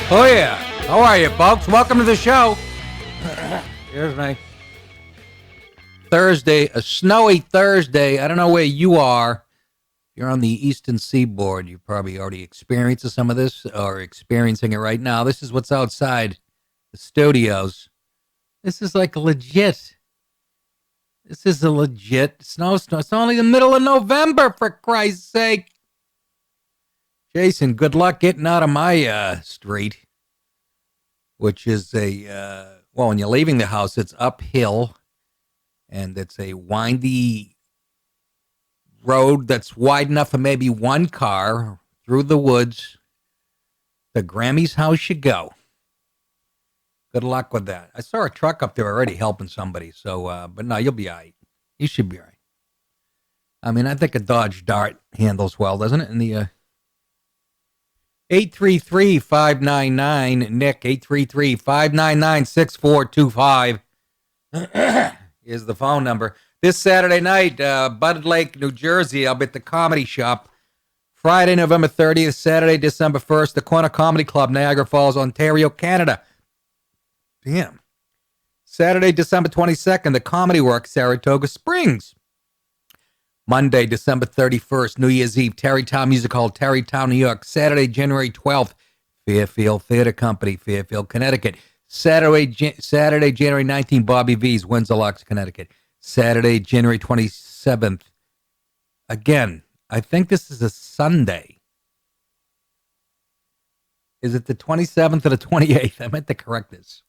Oh, yeah. How are you, folks? Welcome to the show. Here's my Thursday, a snowy Thursday. I don't know where you are. You're on the Eastern Seaboard. You probably already experienced some of this or experiencing it right now. This is what's outside the studios. This is like legit. This is a legit snowstorm. It's only the middle of November, for Christ's sake. Jason, good luck getting out of my street, which is well, when you're leaving the house, it's uphill, and it's a windy road that's wide enough for maybe one car through the woods. The Grammy's house you go. Good luck with that. I saw a truck up there already helping somebody, so, but no, you'll be all right. You should be all right. I mean, I think a Dodge Dart handles well, doesn't it? In the 833-599 Nick 833-599-6425 is the phone number. This Saturday night, Bud Lake, New Jersey, I'll be at the Comedy Shop. Friday, November 30th, Saturday, December 1st, the Corner Comedy Club, Niagara Falls, Ontario, Canada. Damn. Saturday, December 22nd, the Comedy Works, Saratoga Springs. Monday, December 31st, New Year's Eve, Tarrytown Music Hall, Tarrytown, New York. Saturday, January 12th, Fairfield Theater Company, Fairfield, Connecticut. Saturday, January 19th, Bobby V's, Windsor Locks, Connecticut. Saturday, January 27th. Again, I think this is a Sunday. Is it the 27th or the 28th? I meant to correct this.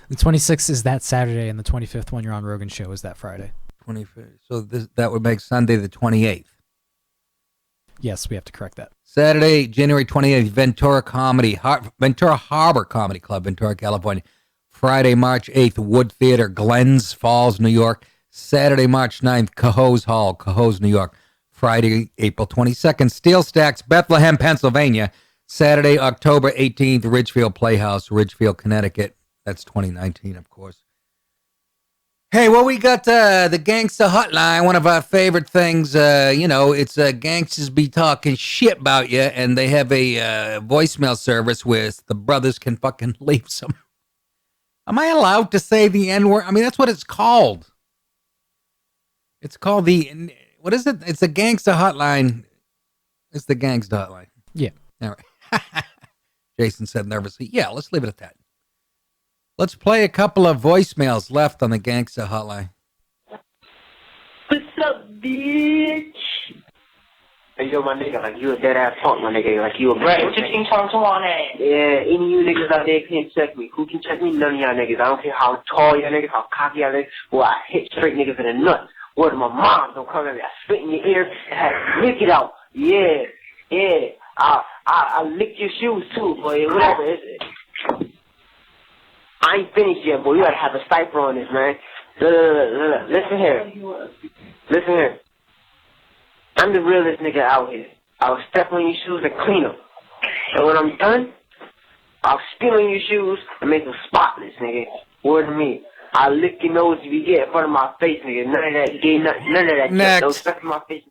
The 26th is that Saturday, and the 25th, when you're on Rogan's show, is that Friday. 25th. So that would make Sunday the 28th. Yes, we have to correct that. Saturday, January 28th, Ventura Harbor Comedy Club, Ventura, California. Friday, March 8th, Wood Theater, Glens Falls, New York. Saturday, March 9th, Cohoes Hall, Cohoes, New York. Friday, April 22nd, Steel Stacks, Bethlehem, Pennsylvania. Saturday, October 18th, Ridgefield Playhouse, Ridgefield, Connecticut. That's 2019, of course. Hey, well, we got the Gangsta hotline, one of our favorite things. It's gangsters be talking shit about you, and they have a voicemail service where the brothers can fucking leave some. Am I allowed to say the N-word? I mean, that's what it's called. It's called what is it? It's a Gangsta hotline. It's the Gangsta hotline. Yeah. All right. Jason said nervously, yeah, let's leave it at that. Let's play a couple of voicemails left on the Gangsta hotline. What's up, bitch? Hey, yo, my nigga, like, you a dead-ass punk, my nigga. Like, you a Right, what you think talking to on that? Yeah, any of you niggas out there can't check me. Who can check me? None of y'all niggas. I don't care how tall y'all niggas, how cocky y'all niggas. Well, I hit straight niggas in the nuts. Word to my mom, don't come at me. I spit in your ear and had to lick it out. Yeah. I lick your shoes, too, boy. Whatever. I ain't finished yet, boy. You gotta have a cipher on this, man. Look. Listen here. I'm the realest nigga out here. I'll step on your shoes and clean them. And when I'm done, I'll spit on your shoes and make them spotless, nigga. Word to me. I'll lick your nose if you get in front of my face, nigga. None of that gay, none of that shit. Don't step in my face.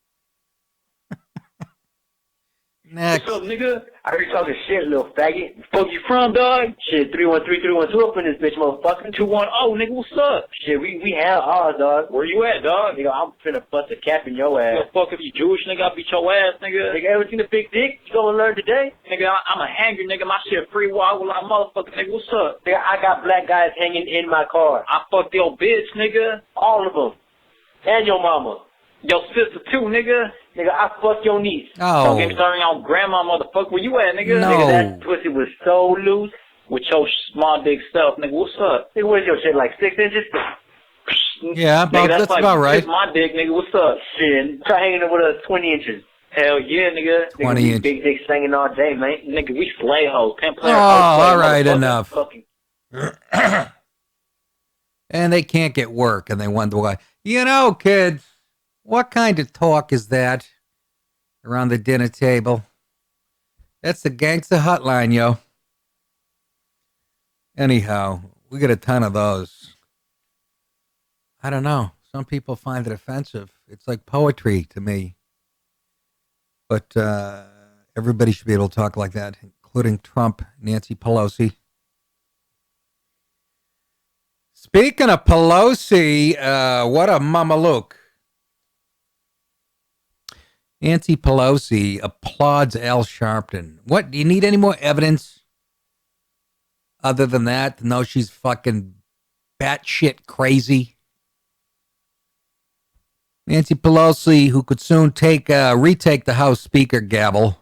Next. What's up, nigga? I heard you talking shit, little faggot. Fuck you from, dog? Shit, 313-312 up in this bitch, motherfucker. 210, nigga, what's up? Shit, we have ours, dog. Where you at, dog? Nigga, I'm finna bust a cap in your ass. Fuck if you Jewish, nigga, I'll beat your ass, nigga. Nigga, ever seen a big dick? You gonna learn today? Nigga, I'm a hanger, nigga. My shit free wild like motherfucker, nigga. What's up? Nigga, I got black guys hanging in my car. I fucked your bitch, nigga. All of them. And your mama. Your sister, too, nigga. Nigga, I fucked your niece. Oh. Don't get me started on grandma, motherfucker. Where you at, nigga? No. Nigga, that pussy was so loose with your small dick self. Nigga, what's up? Nigga, where's your shit, like 6 inches? Yeah, nigga, that's like, about right. My dick, nigga, what's up? Shit, try hanging up with us 20 inches. Hell yeah, nigga. 20 nigga, inches. Big dick singing all day, man. Nigga, we slay hoes. 10 player Oh, all right, enough. And they can't get work, and they wonder why. You know, kids, what kind of talk is that around the dinner table? That's the Gangsta hotline, yo. Anyhow, we get a ton of those. I don't know. Some people find it offensive. It's like poetry to me. But everybody should be able to talk like that, including Trump, Nancy Pelosi. Speaking of Pelosi, what a mamalook. Nancy Pelosi applauds Al Sharpton. What, do you need any more evidence other than that to know she's fucking batshit crazy? Nancy Pelosi, who could soon retake the House Speaker gavel.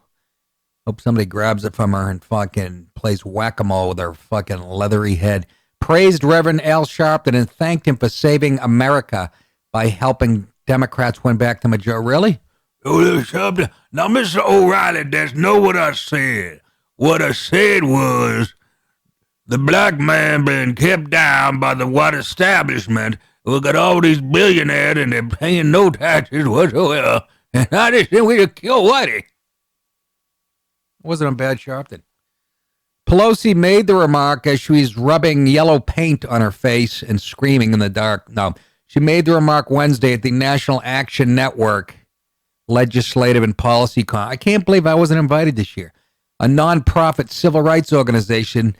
Hope somebody grabs it from her and fucking plays whack-a-mole with her fucking leathery head. Praised Reverend Al Sharpton and thanked him for saving America by helping Democrats win back the majority. Really? Now, Mr. O'Reilly, that's not what I said. What I said was the black man being kept down by the white establishment. We got all these billionaires and they're paying no taxes whatsoever. And I just think we should kill Whitey. Wasn't a bad Sharpton. Pelosi made the remark as she was rubbing yellow paint on her face and screaming in the dark. No, she made the remark Wednesday at the National Action Network Legislative and Policy Con. I can't believe I wasn't invited this year. A nonprofit civil rights organization.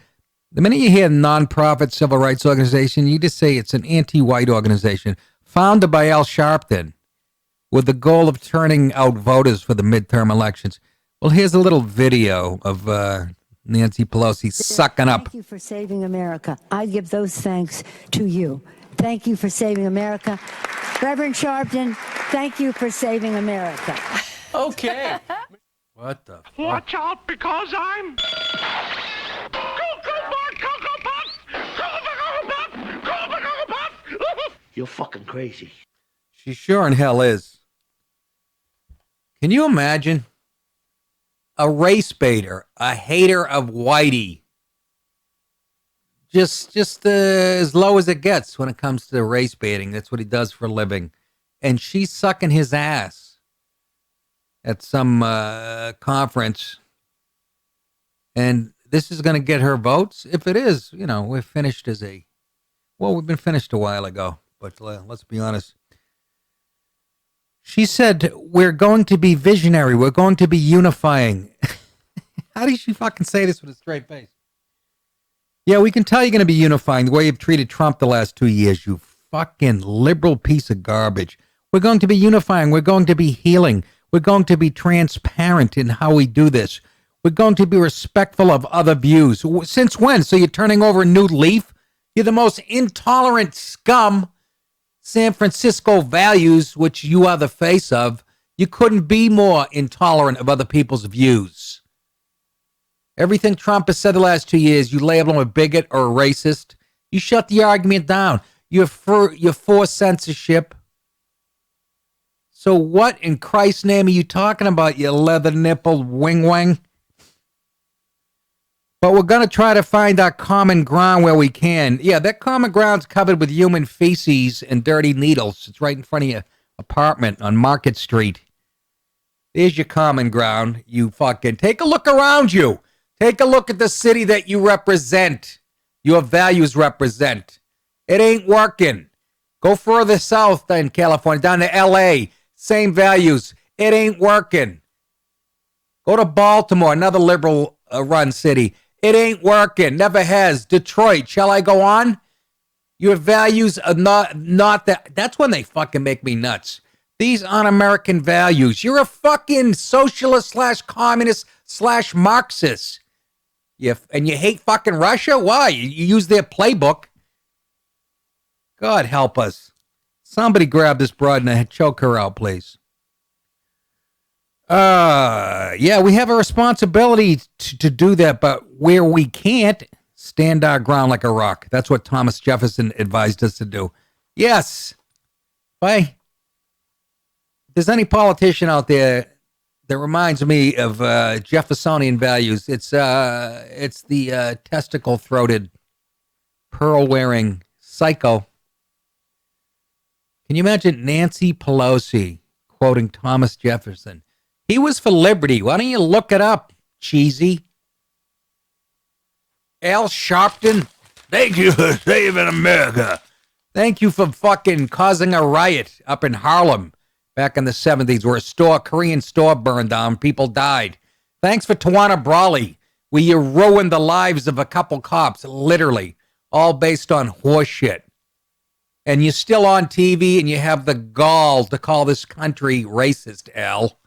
The minute you hear nonprofit civil rights organization, you just say it's an anti-white organization founded by Al Sharpton with the goal of turning out voters for the midterm elections. Well, here's a little video of Nancy Pelosi sucking up. Thank you for saving America. I give those thanks to you. Thank you for saving America. Reverend Sharpton, thank you for saving America. Okay. What the fuck? Watch out because I'm You're fucking crazy. She sure in hell is. Can you imagine? A race baiter, a hater of whitey. Just as low as it gets when it comes to race baiting. That's what he does for a living. And she's sucking his ass at some conference. And this is going to get her votes. If it is, we're finished we've been finished a while ago. But let's be honest. She said, we're going to be visionary. We're going to be unifying. How did she fucking say this with a straight face? Yeah, we can tell you're going to be unifying the way you've treated Trump the last 2 years, you fucking liberal piece of garbage. We're going to be unifying. We're going to be healing. We're going to be transparent in how we do this. We're going to be respectful of other views. Since when? So you're turning over a new leaf? You're the most intolerant scum. San Francisco values, which you are the face of. You couldn't be more intolerant of other people's views. Everything Trump has said the last 2 years, you label him a bigot or a racist. You shut the argument down. You're for censorship. So what in Christ's name are you talking about, you leather-nippled wing-wang? But we're going to try to find our common ground where we can. Yeah, that common ground's covered with human feces and dirty needles. It's right in front of your apartment on Market Street. There's your common ground. You fucking take a look around you. Take a look at the city that you represent. Your values represent. It ain't working. Go further south in California, down to L.A. Same values. It ain't working. Go to Baltimore, another liberal run city. It ain't working. Never has. Detroit. Shall I go on? Your values are not that. That's when they fucking make me nuts. These aren't American values. You're a fucking socialist / communist / Marxist. And you hate fucking Russia? Why? You use their playbook. God help us. Somebody grab this broad and choke her out, please. Yeah, we have a responsibility to do that, but where we can't, stand our ground like a rock. That's what Thomas Jefferson advised us to do. Yes. If there's any politician out there that reminds me of Jeffersonian values, it's the testicle-throated, pearl-wearing psycho. Can you imagine Nancy Pelosi quoting Thomas Jefferson? He was for liberty. Why don't you look it up, cheesy? Al Sharpton, thank you for saving America. Thank you for fucking causing a riot up in Harlem back in the 70s where a Korean store burned down. People died. Thanks for Tawana Brawley where you ruin the lives of a couple cops, literally, all based on horse shit. And you're still on TV and you have the gall to call this country racist, Al.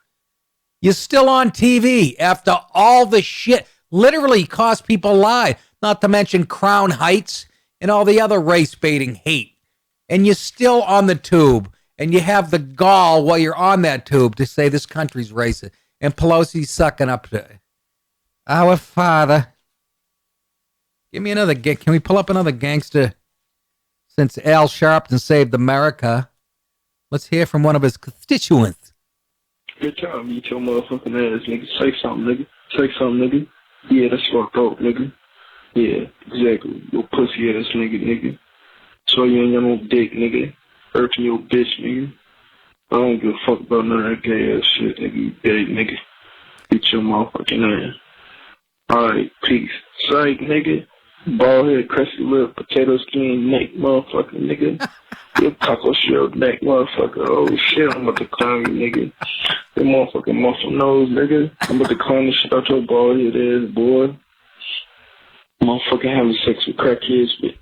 You're still on TV after all the shit literally cost people lives, not to mention Crown Heights and all the other race-baiting hate. And you're still on the tube and you have the gall while you're on that tube to say this country's racist. And Pelosi's sucking up to our father. Give me another, can we pull up another gangster? Since Al Sharpton saved America, let's hear from one of his constituents. Good time, eat your motherfucking ass, nigga. Say something, nigga. Say something, nigga. Yeah, that's fucked up, nigga. Yeah, exactly. Your pussy ass nigga, nigga. So you ain't got no dick, nigga. Hurting your bitch, nigga. I don't give a fuck about none of that gay ass shit, nigga. You gay, nigga. Eat your motherfucking ass. Alright, peace. Psych, nigga. Bald head, crusty lip, potato skin, neck, motherfucker, nigga. Your taco shell neck, motherfucker. Oh shit, I'm about to clown you, nigga. Your motherfucking muscle nose, nigga. I'm about to clown the shit out your bald head ass, boy. Motherfucking having sex with crackheads with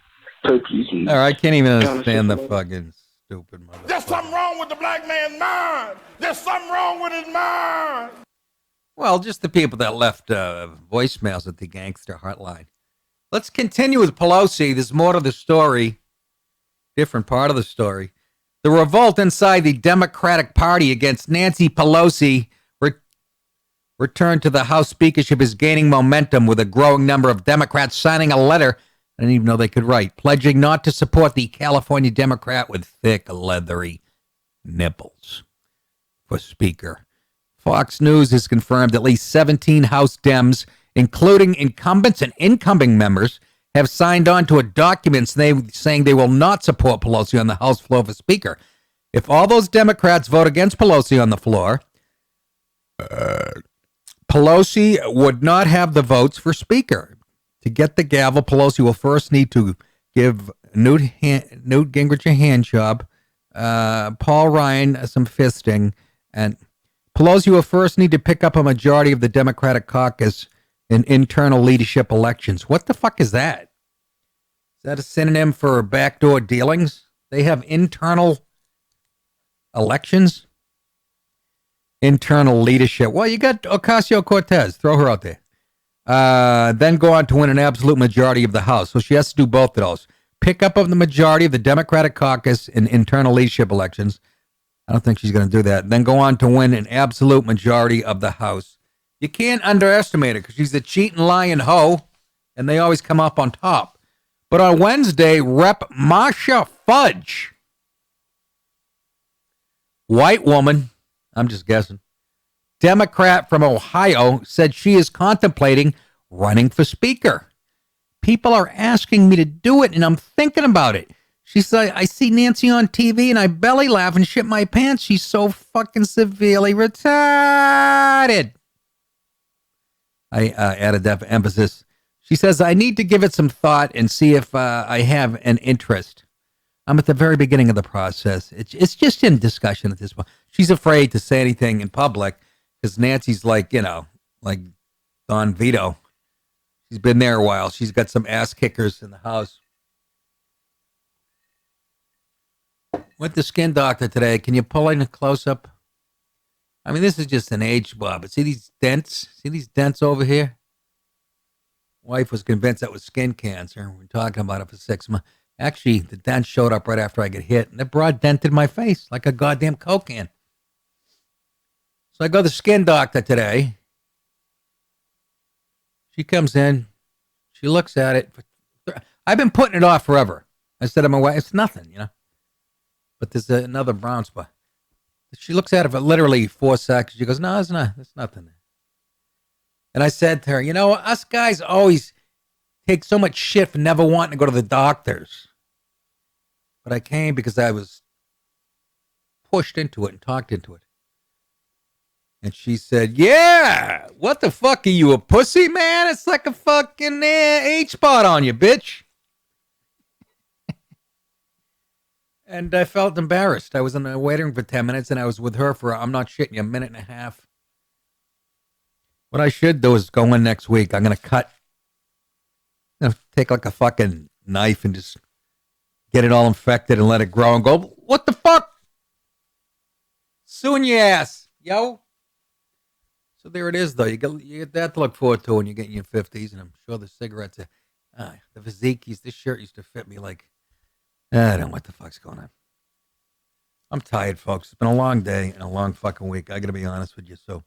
herpes and... All right, I can't even understand the fucking stupid motherfucker. There's something wrong with the black man's mind. There's something wrong with his mind. Well, just the people that left voicemails at the Gangster hotline. Let's continue with Pelosi. There's more to the story. Different part of the story. The revolt inside the Democratic Party against Nancy Pelosi returned to the House speakership is gaining momentum with a growing number of Democrats signing a letter, I didn't even know they could write, pledging not to support the California Democrat with thick, leathery nipples for speaker. Fox News has confirmed at least 17 House Dems, including incumbents and incoming members, have signed on to a document saying they will not support Pelosi on the House floor for Speaker. If all those Democrats vote against Pelosi on the floor, Pelosi would not have the votes for Speaker. To get the gavel, Pelosi will first need to give Newt Gingrich a hand job, Paul Ryan some fisting, and Pelosi will first need to pick up a majority of the Democratic caucus in internal leadership elections. What the fuck is that? Is that a synonym for backdoor dealings? They have internal elections? Internal leadership. Well, you got Ocasio-Cortez. Throw her out there. Then go on to win an absolute majority of the House. So she has to do both of those. Pick up of the majority of the Democratic caucus in internal leadership elections. I don't think she's going to do that. Then go on to win an absolute majority of the House. You can't underestimate her because she's a cheating, lying hoe, and they always come up on top. But on Wednesday, Rep. Marsha Fudge, white woman, I'm just guessing, Democrat from Ohio, said she is contemplating running for Speaker. People are asking me to do it, and I'm thinking about it. She said, I see Nancy on TV, and I belly laugh and shit my pants. She's so fucking severely retarded. I added that for emphasis. She says, I need to give it some thought and see if I have an interest. I'm at the very beginning of the process. It's just in discussion at this point. She's afraid to say anything in public because Nancy's like, like Don Vito. She's been there a while. She's got some ass kickers in the house. Went to Skin Doctor today. Can you pull in a close-up? I mean, this is just an age blob. But see these dents? See these dents over here? Wife was convinced that was skin cancer. We're talking about it for 6 months. Actually, the dent showed up right after I get hit, and it brought dented my face like a goddamn Coke can. So I go to the Skin Doctor today. She comes in. She looks at it. I've been putting it off forever. I said to my wife, it's nothing, But there's another brown spot. She looks at it for literally 4 seconds. She goes, no, it's not. It's nothing. And I said to her, us guys always take so much shit for never wanting to go to the doctors. But I came because I was pushed into it and talked into it. And she said, yeah, what the fuck are you, a pussy, man? It's like a fucking H-spot on you, bitch. And I felt embarrassed. I was waiting for 10 minutes, and I was with her for, I'm not shitting you, a minute and a half. What I should do is go in next week. I'm going to take like a fucking knife and just get it all infected and let it grow and go, what the fuck? Suing your ass, yo. So there it is, though. You get that to look forward to when you're getting your 50s, and I'm sure the cigarettes, the physique, this shirt used to fit me like, I don't know what the fuck's going on. I'm tired, folks. It's been a long day and a long fucking week. I got to be honest with you. So,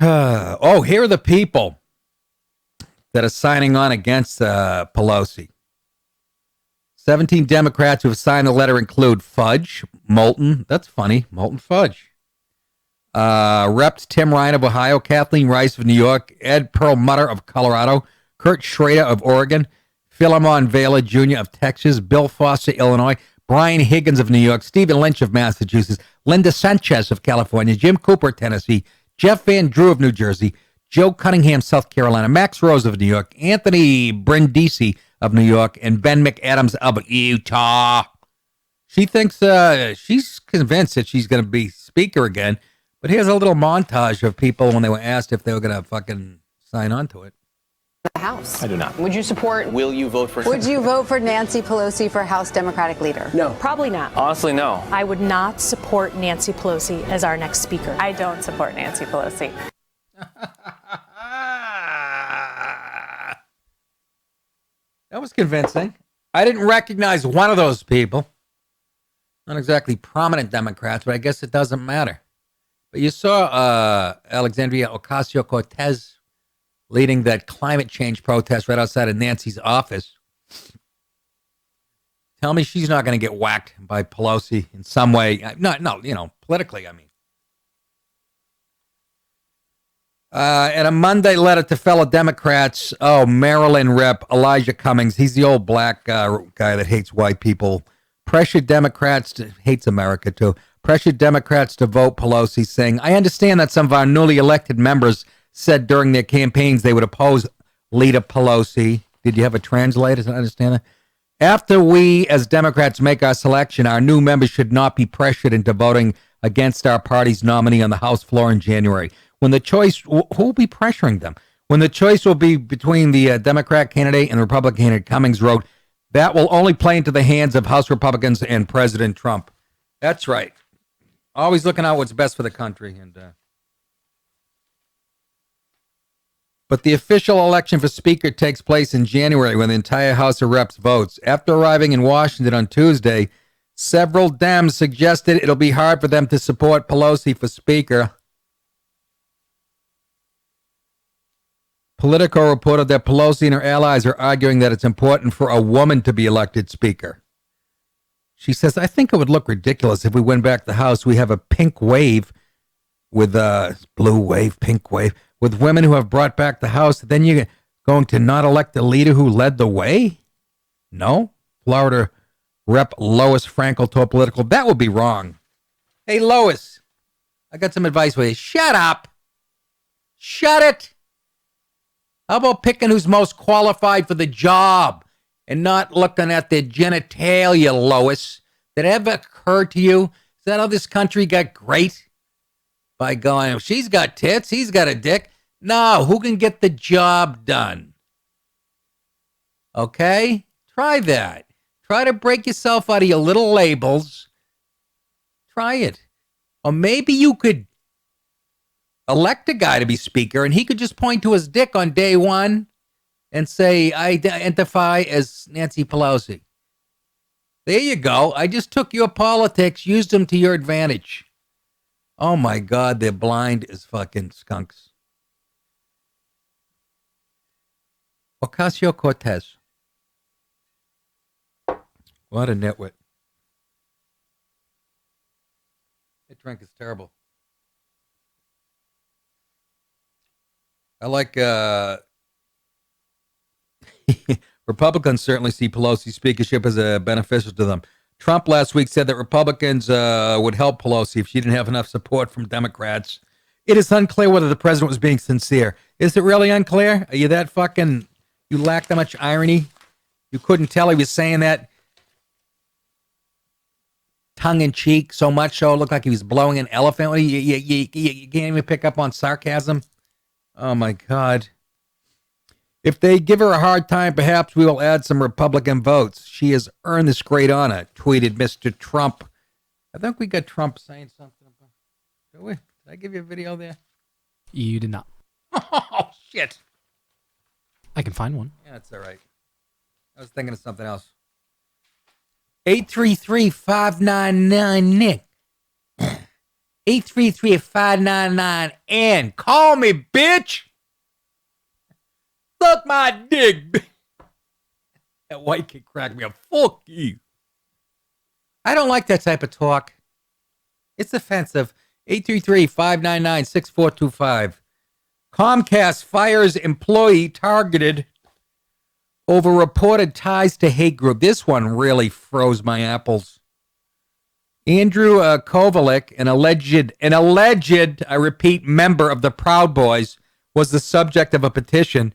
here are the people that are signing on against Pelosi. 17 Democrats who have signed the letter include Fudge, Molten, that's funny, Molten Fudge. Reps Tim Ryan of Ohio, Kathleen Rice of New York, Ed Perlmutter of Colorado, Kurt Schrader of Oregon, Philemon Vela Jr. of Texas, Bill Foster, Illinois, Brian Higgins of New York, Stephen Lynch of Massachusetts, Linda Sanchez of California, Jim Cooper, Tennessee, Jeff Van Drew of New Jersey, Joe Cunningham, South Carolina, Max Rose of New York, Anthony Brindisi of New York, and Ben McAdams of Utah. She thinks she's convinced that she's going to be speaker again, but here's a little montage of people when they were asked if they were going to fucking sign on to it. The House. I do not. Would you support? Will you vote for? Would you vote for Nancy Pelosi for House Democratic leader? No. Probably not. Honestly, no. I would not support Nancy Pelosi as our next speaker. I don't support Nancy Pelosi. That was convincing. I didn't recognize one of those people. Not exactly prominent Democrats, but I guess it doesn't matter. But you saw Alexandria Ocasio-Cortez leading that climate change protest right outside of Nancy's office. Tell me she's not going to get whacked by Pelosi in some way. No, politically, I mean. And a Monday letter to fellow Democrats. Maryland Rep. Elijah Cummings. He's the old black guy that hates white people. Pressured Democrats hates America, too. Pressured Democrats to vote Pelosi, saying, I understand that some of our newly elected members said during their campaigns they would oppose Leader Pelosi. Did you have a translator to understand that? After we, as Democrats, make our selection, our new members should not be pressured into voting against our party's nominee on the House floor in January. When the choice, who will be pressuring them? When the choice will be between the Democrat candidate and the Republican candidate, Cummings wrote, that will only play into the hands of House Republicans and President Trump. That's right. Always looking out what's best for the country. But the official election for Speaker takes place in January when the entire House of Reps votes. After arriving in Washington on Tuesday, several Dems suggested it'll be hard for them to support Pelosi for Speaker. Politico reported that Pelosi and her allies are arguing that it's important for a woman to be elected Speaker. She says, I think it would look ridiculous if we went back to the House. We have a pink wave with blue wave, pink wave, with women who have brought back the House. Then you're going to not elect the leader who led the way? No. Florida Rep. Lois Frankel told Politico, that would be wrong. Hey, Lois, I got some advice for you. Shut up. Shut it. How about picking who's most qualified for the job and not looking at their genitalia, Lois? Did it ever occur to you? Is that how this country got great? By going, she's got tits, he's got a dick. No, who can get the job done? Okay? Try that. Try to break yourself out of your little labels. Try it. Or maybe you could elect a guy to be Speaker and he could just point to his dick on day one and say, I identify as Nancy Pelosi. There you go. I just took your politics, used them to your advantage. Oh my God, they're blind as fucking skunks. Ocasio-Cortez. What a nitwit. That drink is terrible. I like Republicans certainly see Pelosi's speakership as a beneficial to them. Trump last week said that Republicans would help Pelosi if she didn't have enough support from Democrats. It is unclear whether the president was being sincere. Is it really unclear? Are you that fucking, you lack that much irony? You couldn't tell he was saying that tongue-in-cheek so much so it looked like he was blowing an elephant. You can't even pick up on sarcasm. Oh, my God. If they give her a hard time, perhaps we will add some Republican votes. She has earned this great honor, tweeted Mr. Trump. I think we got Trump saying something. Did I give you a video there? You did not. Oh, shit. I can find one. Yeah, that's all right. I was thinking of something else. 833-599-NICK. 833-599 and call me, bitch. Suck my dick. That white kid cracked me up. Fuck you. I don't like that type of talk. It's offensive. 833-599-6425. Comcast fires employee targeted over reported ties to hate group. This one really froze my apples. Andrew Kovalik, an alleged, I repeat, member of the Proud Boys, was the subject of a petition.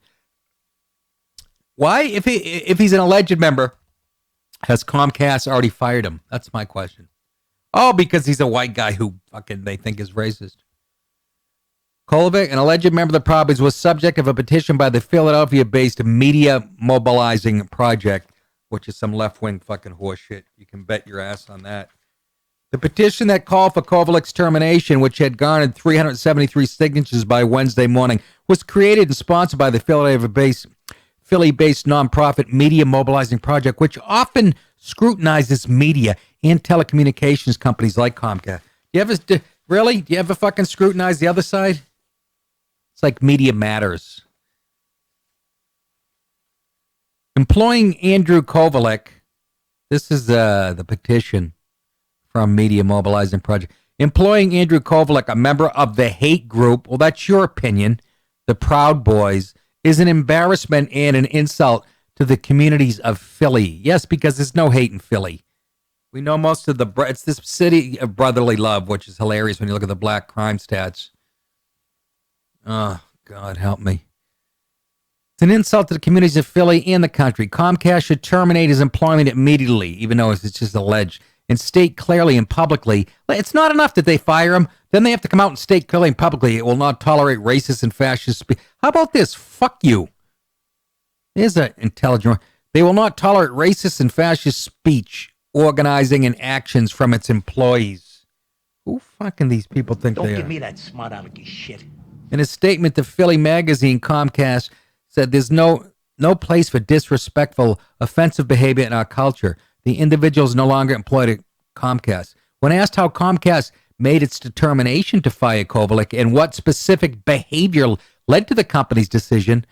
Why, if he's an alleged member, has Comcast already fired him? That's my question. Oh, because he's a white guy who fucking they think is racist. Kovalik, an alleged member of the Proud Boys, was subject of a petition by the Philadelphia-based Media Mobilizing Project, which is some left-wing fucking horseshit. You can bet your ass on that. The petition that called for Kovalik's termination, which had garnered 373 signatures by Wednesday morning, was created and sponsored by the Philly-based nonprofit Media Mobilizing Project, which often scrutinizes media and telecommunications companies like Comcast. Do you ever fucking scrutinize the other side? It's like Media Matters. Employing Andrew Kovalik, this is the petition from Media Mobilizing Project. Employing Andrew Kovalik, a member of the hate group, well, that's your opinion, the Proud Boys, is an embarrassment and an insult to the communities of Philly. Yes, because there's no hate in Philly. We know most of it's this city of brotherly love, which is hilarious when you look at the black crime stats. Oh, God, help me. It's an insult to the communities of Philly and the country. Comcast should terminate his employment immediately, even though it's just alleged, and state clearly and publicly. It's not enough that they fire him. Then they have to come out and state clearly and publicly it will not tolerate racist and fascist speech. How about this? Fuck you. There's an intelligent. They will not tolerate racist and fascist speech, organizing, and actions from its employees. Who fucking these people think they are? Don't give me that smart alecky shit. In a statement to Philly Magazine, Comcast said there's no place for disrespectful, offensive behavior in our culture. The individual is no longer employed at Comcast. When asked how Comcast made its determination to fire Kovalik and what specific behavior led to the company's decision,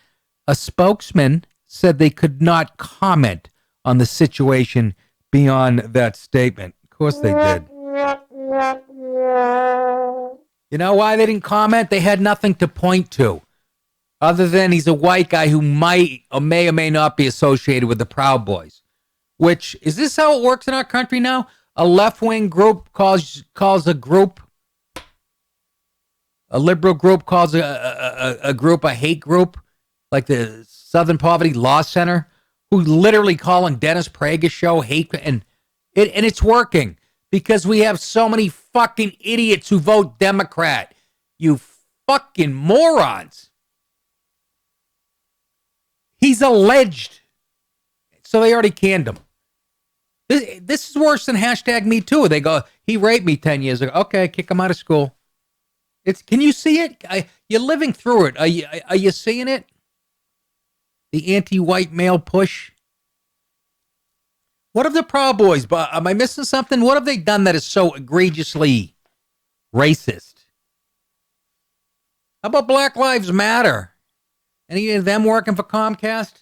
a spokesman said they could not comment on the situation beyond that statement. Of course they did. You know why they didn't comment? They had nothing to point to. Other than he's a white guy who might or may not be associated with the Proud Boys. Which, is this how it works in our country now? A left-wing group calls a group, a liberal group calls a group a hate group, like the Southern Poverty Law Center, who literally calling Dennis Prager's show hate, and it's working because we have so many fucking idiots who vote Democrat. You fucking morons. He's alleged. So they already canned him. This is worse than #MeToo. They go, he raped me 10 years ago. Okay, kick him out of school. Can you see it? You're living through it. Are you seeing it? The anti-white male push. What have the Proud Boys? Am I missing something? What have they done that is so egregiously racist? How about Black Lives Matter? Any of them working for Comcast?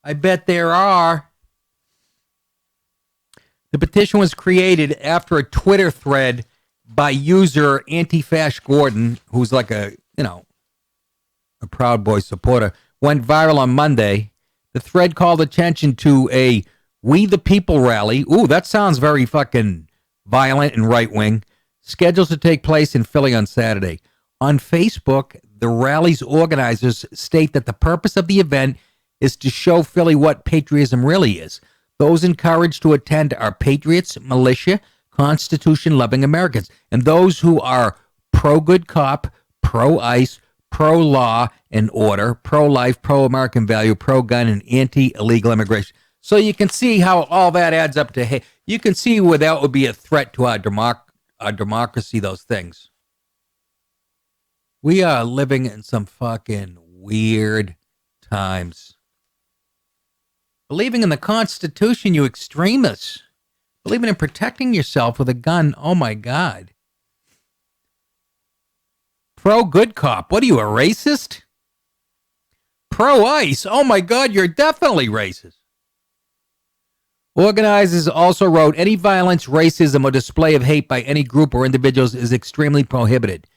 I bet there are. The petition was created after a Twitter thread by user Anti-Fash Gordon, who's like a Proud Boy supporter, went viral on Monday. The thread called attention to a We the People rally. Ooh, that sounds very fucking violent and right-wing. Scheduled to take place in Philly on Saturday. On Facebook, the rally's organizers state that the purpose of the event is to show Philly what patriotism really is. Those encouraged to attend are patriots, militia, Constitution-loving Americans, and those who are pro-good cop, pro-ICE, pro-law and order, pro-life, pro-American value, pro-gun, and anti-illegal immigration. So you can see how all that adds up to hate. You can see where that would be a threat to our democracy, those things. We are living in some fucking weird times. Believing in the Constitution, you extremists. Believing in protecting yourself with a gun, oh my God. Pro-good cop, what are you, a racist? Pro-ICE, oh my God, you're definitely racist. Organizers also wrote, any violence, racism, or display of hate by any group or individuals is extremely prohibited.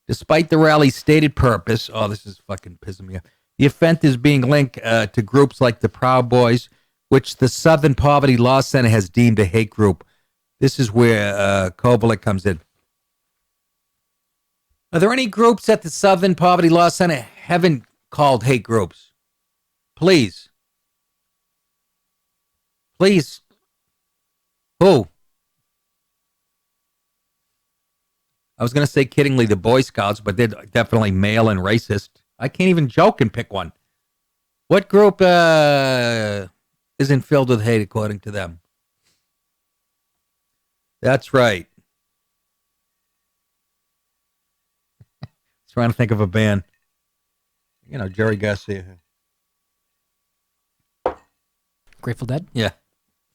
Despite the rally's stated purpose, oh, this is fucking pissing me off. The offense is being linked to groups like the Proud Boys, which the Southern Poverty Law Center has deemed a hate group. This is where Kovalik comes in. Are there any groups that the Southern Poverty Law Center haven't called hate groups? Please. Please. Who? I was going to say kiddingly the Boy Scouts, but they're definitely male and racist. I can't even joke and pick one. What group isn't filled with hate according to them? That's right. Trying to think of a band. You know, Jerry Garcia. Grateful Dead? Yeah.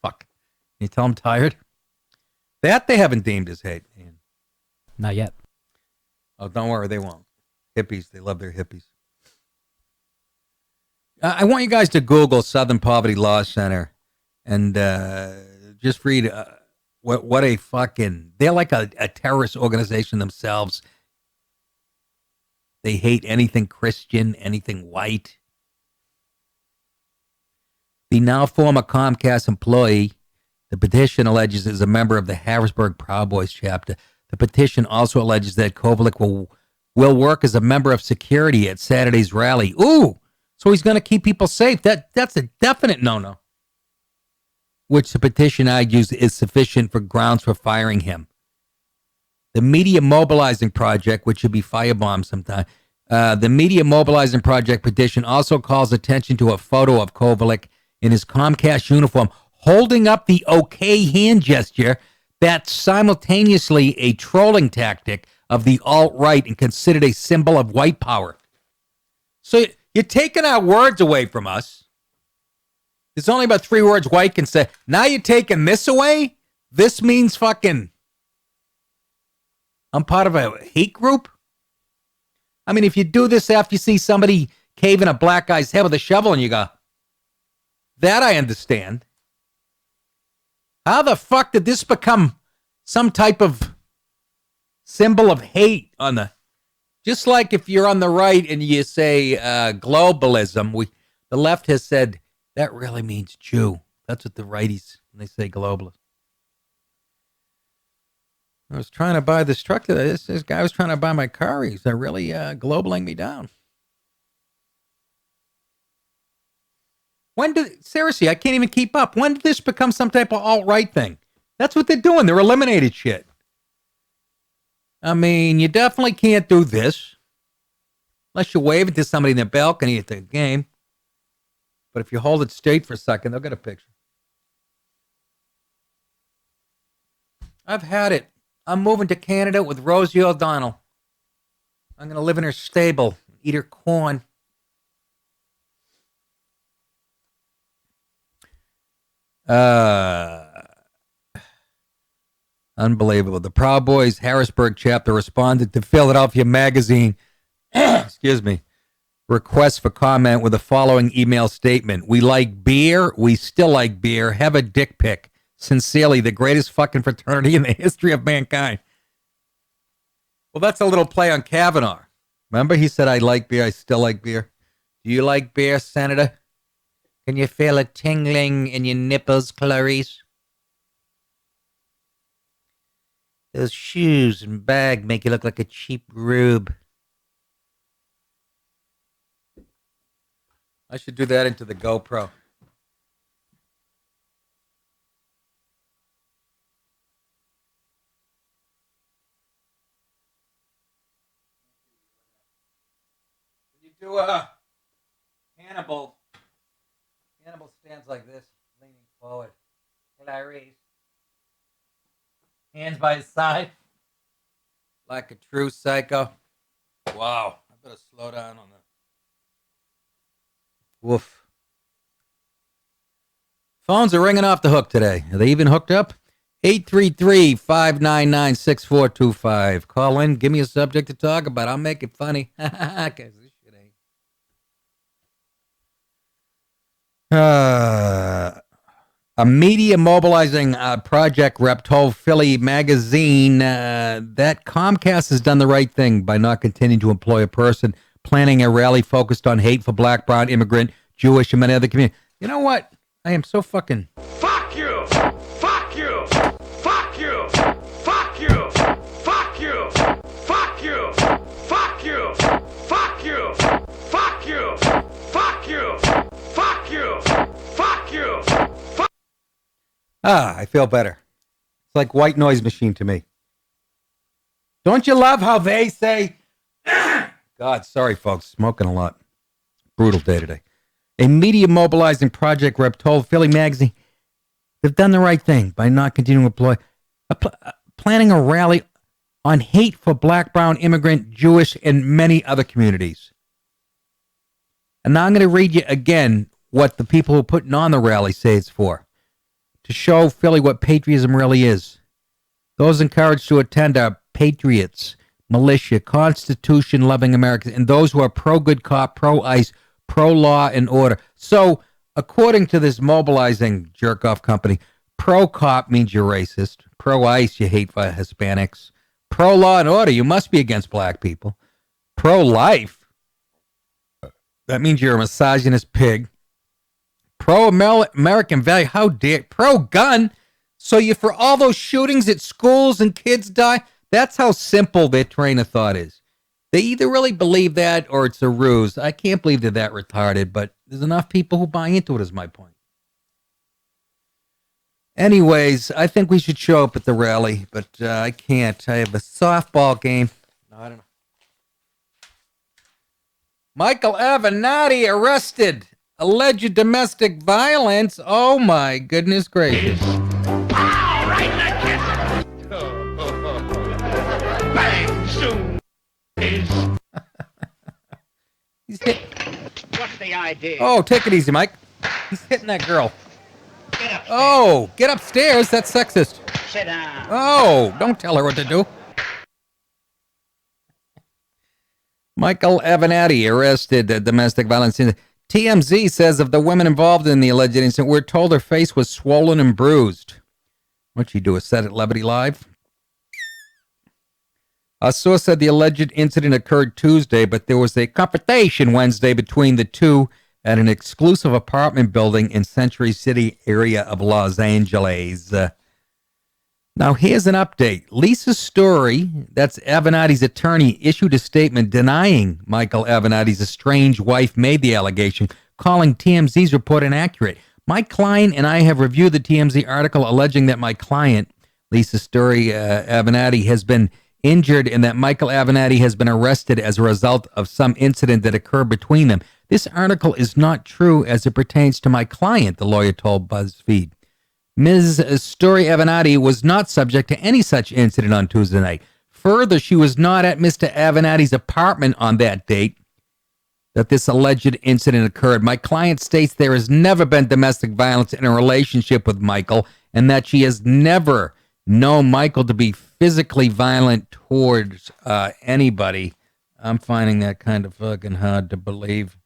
Fuck. Can you tell I'm tired? That they haven't deemed as hate. Not yet. Oh, don't worry, they won't. Hippies, they love their hippies. I want you guys to Google Southern Poverty Law Center and just read what a fucking... They're like a terrorist organization themselves. They hate anything Christian, anything white. The now former Comcast employee, the petition alleges, is a member of the Harrisburg Proud Boys chapter. The petition also alleges that Kovalik will work as a member of security at Saturday's rally. Ooh, so he's going to keep people safe. That's a definite no-no. Which the petition argues is sufficient for grounds for firing him. The Media Mobilizing Project, which should be firebombed sometime. The Media Mobilizing Project petition also calls attention to a photo of Kovalik in his Comcast uniform holding up the okay hand gesture that's simultaneously a trolling tactic of the alt-right and considered a symbol of white power. So you're taking our words away from us. There's only about 3 words white can say. Now you're taking this away? This means fucking... I'm part of a hate group? I mean, if you do this after you see somebody cave in a black guy's head with a shovel and you go, that I understand. How the fuck did this become some type of symbol of hate on the... Just like if you're on the right and you say globalism, the left has said, that really means Jew. That's what the righties, when they say globalist. I was trying to buy this truck today. This guy was trying to buy my car. He's really globaling me down. Seriously, I can't even keep up. When did this become some type of alt-right thing? That's what they're doing. They're eliminated shit. I mean, you definitely can't do this unless you wave it to somebody in the balcony at the game. But if you hold it straight for a second, they'll get a picture. I've had it. I'm moving to Canada with Rosie O'Donnell. I'm going to live in her stable, eat her corn. Unbelievable. The Proud Boys Harrisburg chapter responded to Philadelphia Magazine, excuse me, request for comment with the following email statement. We like beer. We still like beer. Have a dick pic. Sincerely, the greatest fucking fraternity in the history of mankind. Well, that's a little play on Kavanaugh. Remember, he said, I like beer. I still like beer. Do you like beer, Senator? Can you feel a tingling in your nipples, Clarice? Those shoes and bag make you look like a cheap rube. I should do that into the GoPro. do Hannibal. Hannibal stands like this, leaning forward. Hilarious. Hands by his side. Like a true psycho. Wow. I better slow down on that. Woof. Phones are ringing off the hook today. Are they even hooked up? 833-599-6425. Call in. Give me a subject to talk about. I'll make it funny. Because this shit ain't. A media mobilizing project rep told Philly magazine that Comcast has done the right thing by not continuing to employ a person planning a rally focused on hate for black, brown, immigrant, Jewish, and many other communities. You know what? I am so fucking... Fuck you! Fuck you! Fuck you! Fuck you! Fuck you! Fuck you! Fuck you! Fuck you! Fuck you! Fuck you! Fuck you! Fuck you! I feel better. It's like white noise machine to me. Don't you love how they say... God, sorry, folks. Smoking a lot. Brutal day today. A media mobilizing project rep told Philly magazine they've done the right thing by not continuing to employ... planning a rally on hate for black, brown, immigrant, Jewish, and many other communities. And now I'm going to read you again what the people who are putting on the rally say it's for. To show Philly what patriotism really is. Those encouraged to attend are patriots, militia, Constitution-loving Americans, and those who are pro-good cop, pro-ICE, pro-law and order. So, according to this mobilizing jerk-off company, pro-cop means you're racist. Pro-ICE, you hate Hispanics. Pro-law and order, you must be against black people. Pro-life, that means you're a misogynist pig. Pro-American value, how dare, pro-gun, so you for all those shootings at schools and kids die, that's how simple their train of thought is. They either really believe that or it's a ruse. I can't believe they're that retarded, but there's enough people who buy into it is my point. Anyways, I think we should show up at the rally, but I can't. I have a softball game. No, I don't know. Michael Avenatti arrested. Alleged domestic violence. Oh my goodness gracious. Ow, right in the bang, soon is. He's hit. What's the idea? Oh, take it easy, Mike. He's hitting that girl. Get upstairs. Oh, get upstairs. That's sexist. Sit down. Oh, don't tell her what to do. Michael Avenatti arrested at domestic violence. TMZ says of the women involved in the alleged incident, we're told her face was swollen and bruised. What'd she do, a set at Levity Live? A source said the alleged incident occurred Tuesday, but there was a confrontation Wednesday between the two at an exclusive apartment building in Century City area of Los Angeles. Now, here's an update. Lisa Story, that's Avenatti's attorney, issued a statement denying Michael Avenatti's estranged wife made the allegation, calling TMZ's report inaccurate. My client and I have reviewed the TMZ article alleging that my client, Lisa Story Avenatti, has been injured and that Michael Avenatti has been arrested as a result of some incident that occurred between them. This article is not true as it pertains to my client, the lawyer told BuzzFeed. Ms. Story Avenatti was not subject to any such incident on Tuesday night. Further, she was not at Mr. Avenatti's apartment on that date that this alleged incident occurred. My client states there has never been domestic violence in a relationship with Michael and that she has never known Michael to be physically violent towards anybody. I'm finding that kind of fucking hard to believe.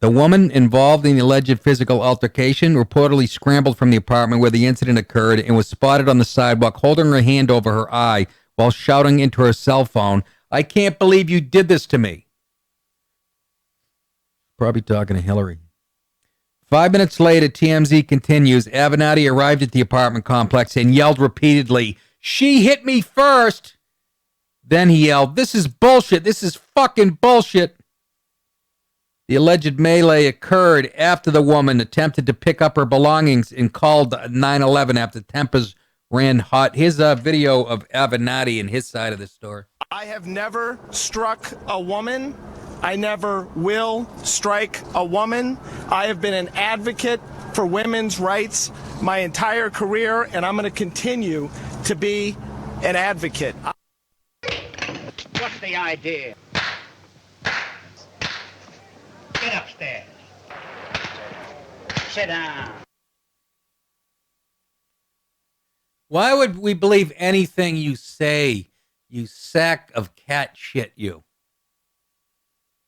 The woman involved in the alleged physical altercation reportedly scrambled from the apartment where the incident occurred and was spotted on the sidewalk holding her hand over her eye while shouting into her cell phone, "I can't believe you did this to me." Probably talking to Hillary. 5 minutes later, TMZ continues, Avenatti arrived at the apartment complex and yelled repeatedly, "She hit me first!" Then he yelled, "This is bullshit. This is fucking bullshit." The alleged melee occurred after the woman attempted to pick up her belongings and called 911 after tempers ran hot. Here's a video of Avenatti and his side of the story. I have never struck a woman. I never will strike a woman. I have been an advocate for women's rights my entire career, and I'm going to continue to be an advocate. What's the idea? Get upstairs. Sit down. Why would we believe anything you say, you sack of cat shit, you?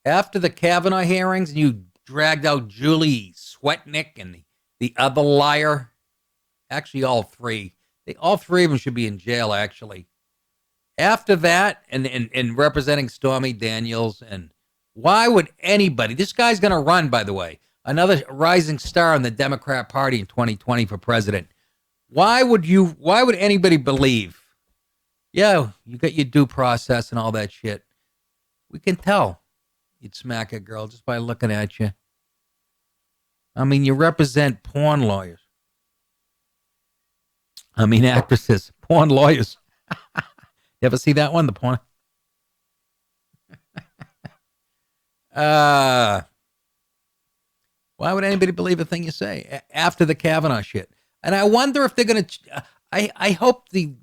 After the Kavanaugh hearings, and you dragged out Julie Swetnick and the other liar. Actually, all three. All three of them should be in jail, actually. After that, and representing Stormy Daniels, and why would anybody, this guy's going to run, by the way, another rising star in the Democrat Party in 2020 for president. Why would anybody believe? Yeah, you got your due process and all that shit. We can tell you'd smack a girl just by looking at you. I mean, you represent porn lawyers. I mean, actresses, porn lawyers. You ever see that one? The porn. Why would anybody believe a thing you say after the Kavanaugh shit? And I wonder if they're going to. I hope the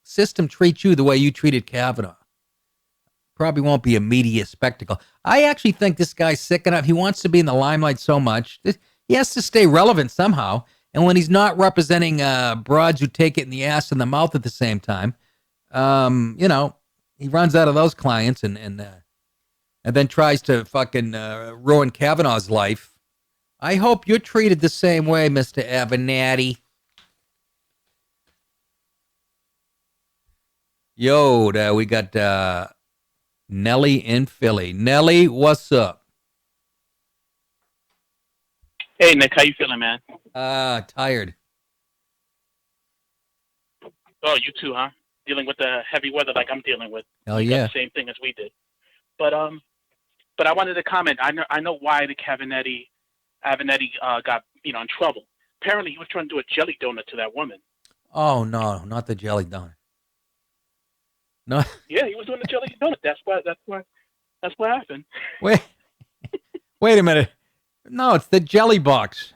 system treats you the way you treated Kavanaugh. Probably won't be a media spectacle. I actually think this guy's sick enough. He wants to be in the limelight so much. He has to stay relevant somehow. And when he's not representing broads who take it in the ass and the mouth at the same time, he runs out of those clients and then tries to fucking ruin Kavanaugh's life. I hope you're treated the same way, Mr. Avenatti. Yo, we got Nelly in Philly. Nelly, what's up? Hey, Nick, how you feeling, man? Tired. Oh, you too, huh? Dealing with the heavy weather like I'm dealing with. Hell yeah. Same thing as we did. But I wanted to comment. I know why the Avenatti got in trouble. Apparently, he was trying to do a jelly donut to that woman. Oh no, not the jelly donut. No. Yeah, he was doing the jelly donut. That's what happened. Wait a minute. No, it's the jelly box.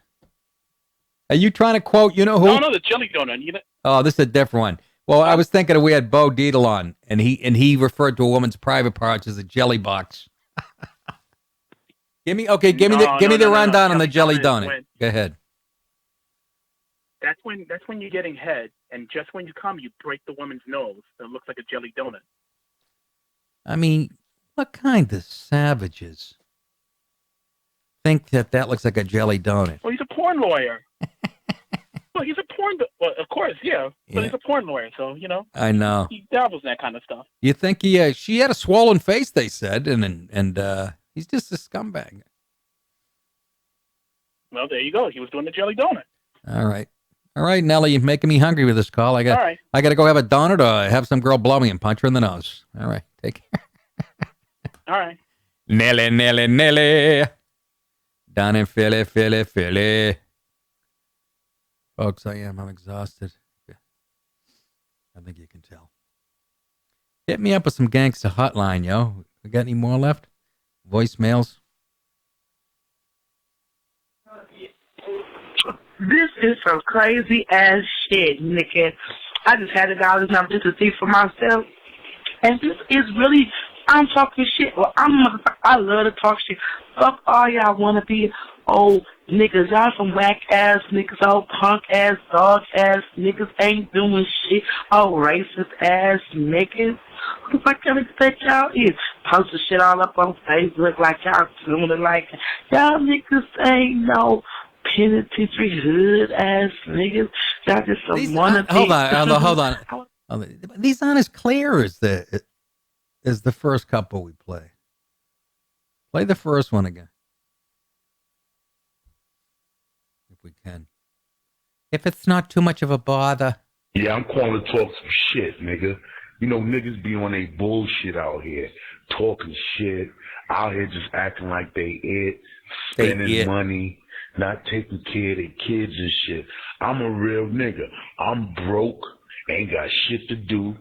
Are you trying to quote you know who? No, the jelly donut. Oh, this is a different one. Well, I was thinking we had Bo Dietl on, and he referred to a woman's private parts as a jelly box. Give me the rundown on the jelly donut. Go ahead. That's when you're getting head, and just when you come, you break the woman's nose. So it looks like a jelly donut. I mean, what kind of savages think that looks like a jelly donut? Well, he's a porn lawyer. Well, he's a porn. Well, of course, yeah. But he's a porn lawyer, so I know he dabbles in that kind of stuff. You think she had a swollen face? They said, and he's just a scumbag. Well, there you go. He was doing the jelly donut. All right, Nelly, you're making me hungry with this call. I got to go have a donut or have some girl blow me and punch her in the nose. All right, take care. All right. Nelly. Down in Philly. Folks, I'm exhausted. I think you can tell. Hit me up with some Gangsta hotline, yo. We got any more left? Voicemails? This is some crazy ass shit, nigga. I just had to dial this number just to see for myself. And this is really, I'm talking shit. Well, I love to talk shit. Fuck all y'all want to be old niggas. Y'all some whack ass niggas, old punk ass, dog ass niggas ain't doing shit. Oh, racist ass niggas. Who the fuck y'all expect y'all is? Posting shit all up on Facebook like y'all doing it like y'all niggas ain't no penitentiary hood ass niggas. Y'all just some wannabe. Hold on. These aren't as clear as the first couple we play. Play the first one again. If we can. If it's not too much of a bother. Yeah, I'm calling to talk some shit, nigga. You know, niggas be on they bullshit out here. Talking shit. Out here just acting like they spending money. not taking care of their kids and shit. I'm a real nigga. I'm broke, ain't got shit to do.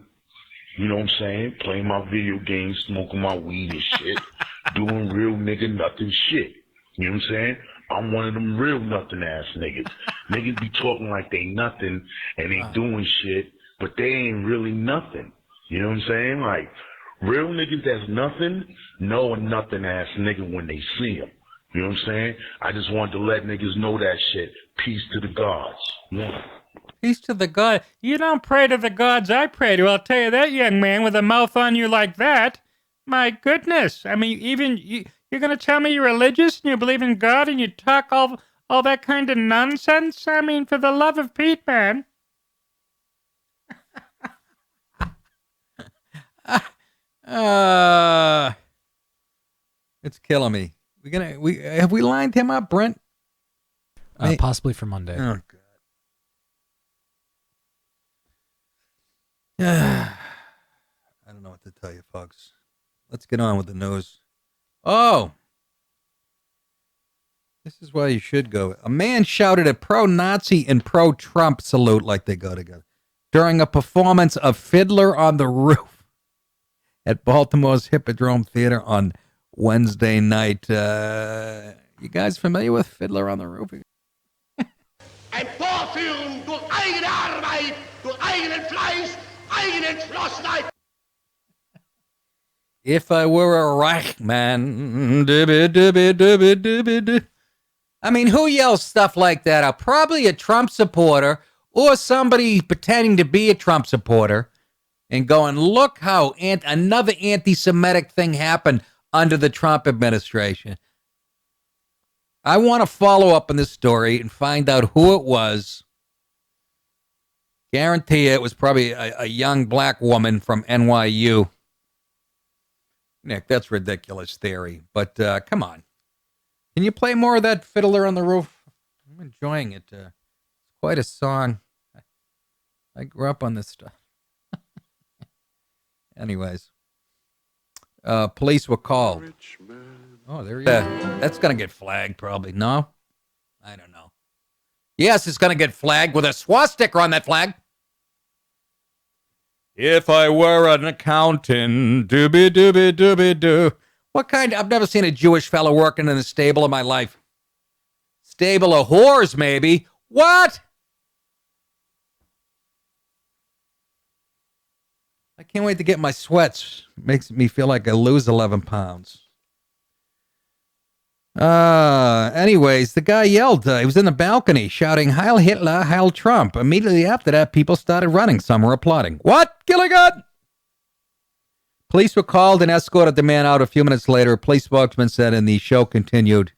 You know what I'm saying? Playing my video games, smoking my weed and shit, doing real nigga nothing shit. You know what I'm saying? I'm one of them real nothing ass niggas. Niggas be talking like they nothing and they doing shit, but they ain't really nothing. You know what I'm saying? Like, real niggas that's nothing know a nothing ass nigga when they see him. You know what I'm saying? I just wanted to let niggas know that shit. Peace to the gods. Yeah. Peace to the God. You don't pray to the gods I pray to. I'll tell you that, young man, with a mouth on you like that. My goodness. I mean, even you're going to tell me you're religious and you believe in God and you talk all that kind of nonsense? I mean, for the love of Pete, man. It's killing me. Have we lined him up, Brent? Possibly for Monday. Oh, God. I don't know what to tell you, folks. Let's get on with the news. Oh, this is why you should go. A man shouted a pro-Nazi and pro-Trump salute like they go together during a performance of Fiddler on the Roof at Baltimore's Hippodrome Theater on Wednesday night. You guys familiar with Fiddler on the Roof? Emporführen durch eigene Arbeit, durch eigenen Fleiß, eigene Entschlossenheit. If I were a Reich man. I mean, who yells stuff like that out? Probably a Trump supporter or somebody pretending to be a Trump supporter and going, look how another anti-Semitic thing happened under the Trump administration. I want to follow up on this story and find out who it was. Guarantee it was probably a young black woman from NYU. Nick, that's ridiculous theory, but come on. Can you play more of that Fiddler on the Roof? I'm enjoying it. It's quite a song. I grew up on this stuff. Anyways, police were called. Oh, there you go. That's going to get flagged probably. No? I don't know. Yes, it's going to get flagged with a swastika on that flag. If I were an accountant, dooby-dooby-dooby-doo. What kind? I've never seen a Jewish fellow working in a stable in my life. Stable of whores, maybe. What? I can't wait to get my sweats. Makes me feel like I lose 11 pounds. Anyways, the guy yelled. He was in the balcony shouting, Heil Hitler, Heil Trump. Immediately after that, people started running. Some were applauding. What? Gilligan? Police were called and escorted the man out. A few minutes later, a police spokesman said, and the show continued,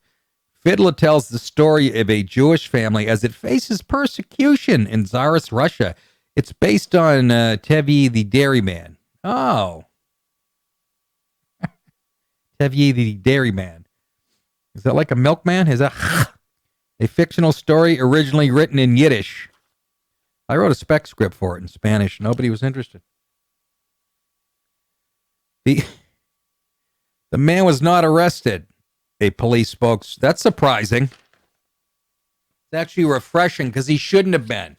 Fiddler tells the story of a Jewish family as it faces persecution in Tsarist Russia. It's based on Tevye the Dairyman. Oh. Tevye the Dairyman. Is that like a milkman? Is that a fictional story originally written in Yiddish? I wrote a spec script for it in Spanish. Nobody was interested. The man was not arrested, a police spokes. That's surprising. It's actually refreshing because he shouldn't have been.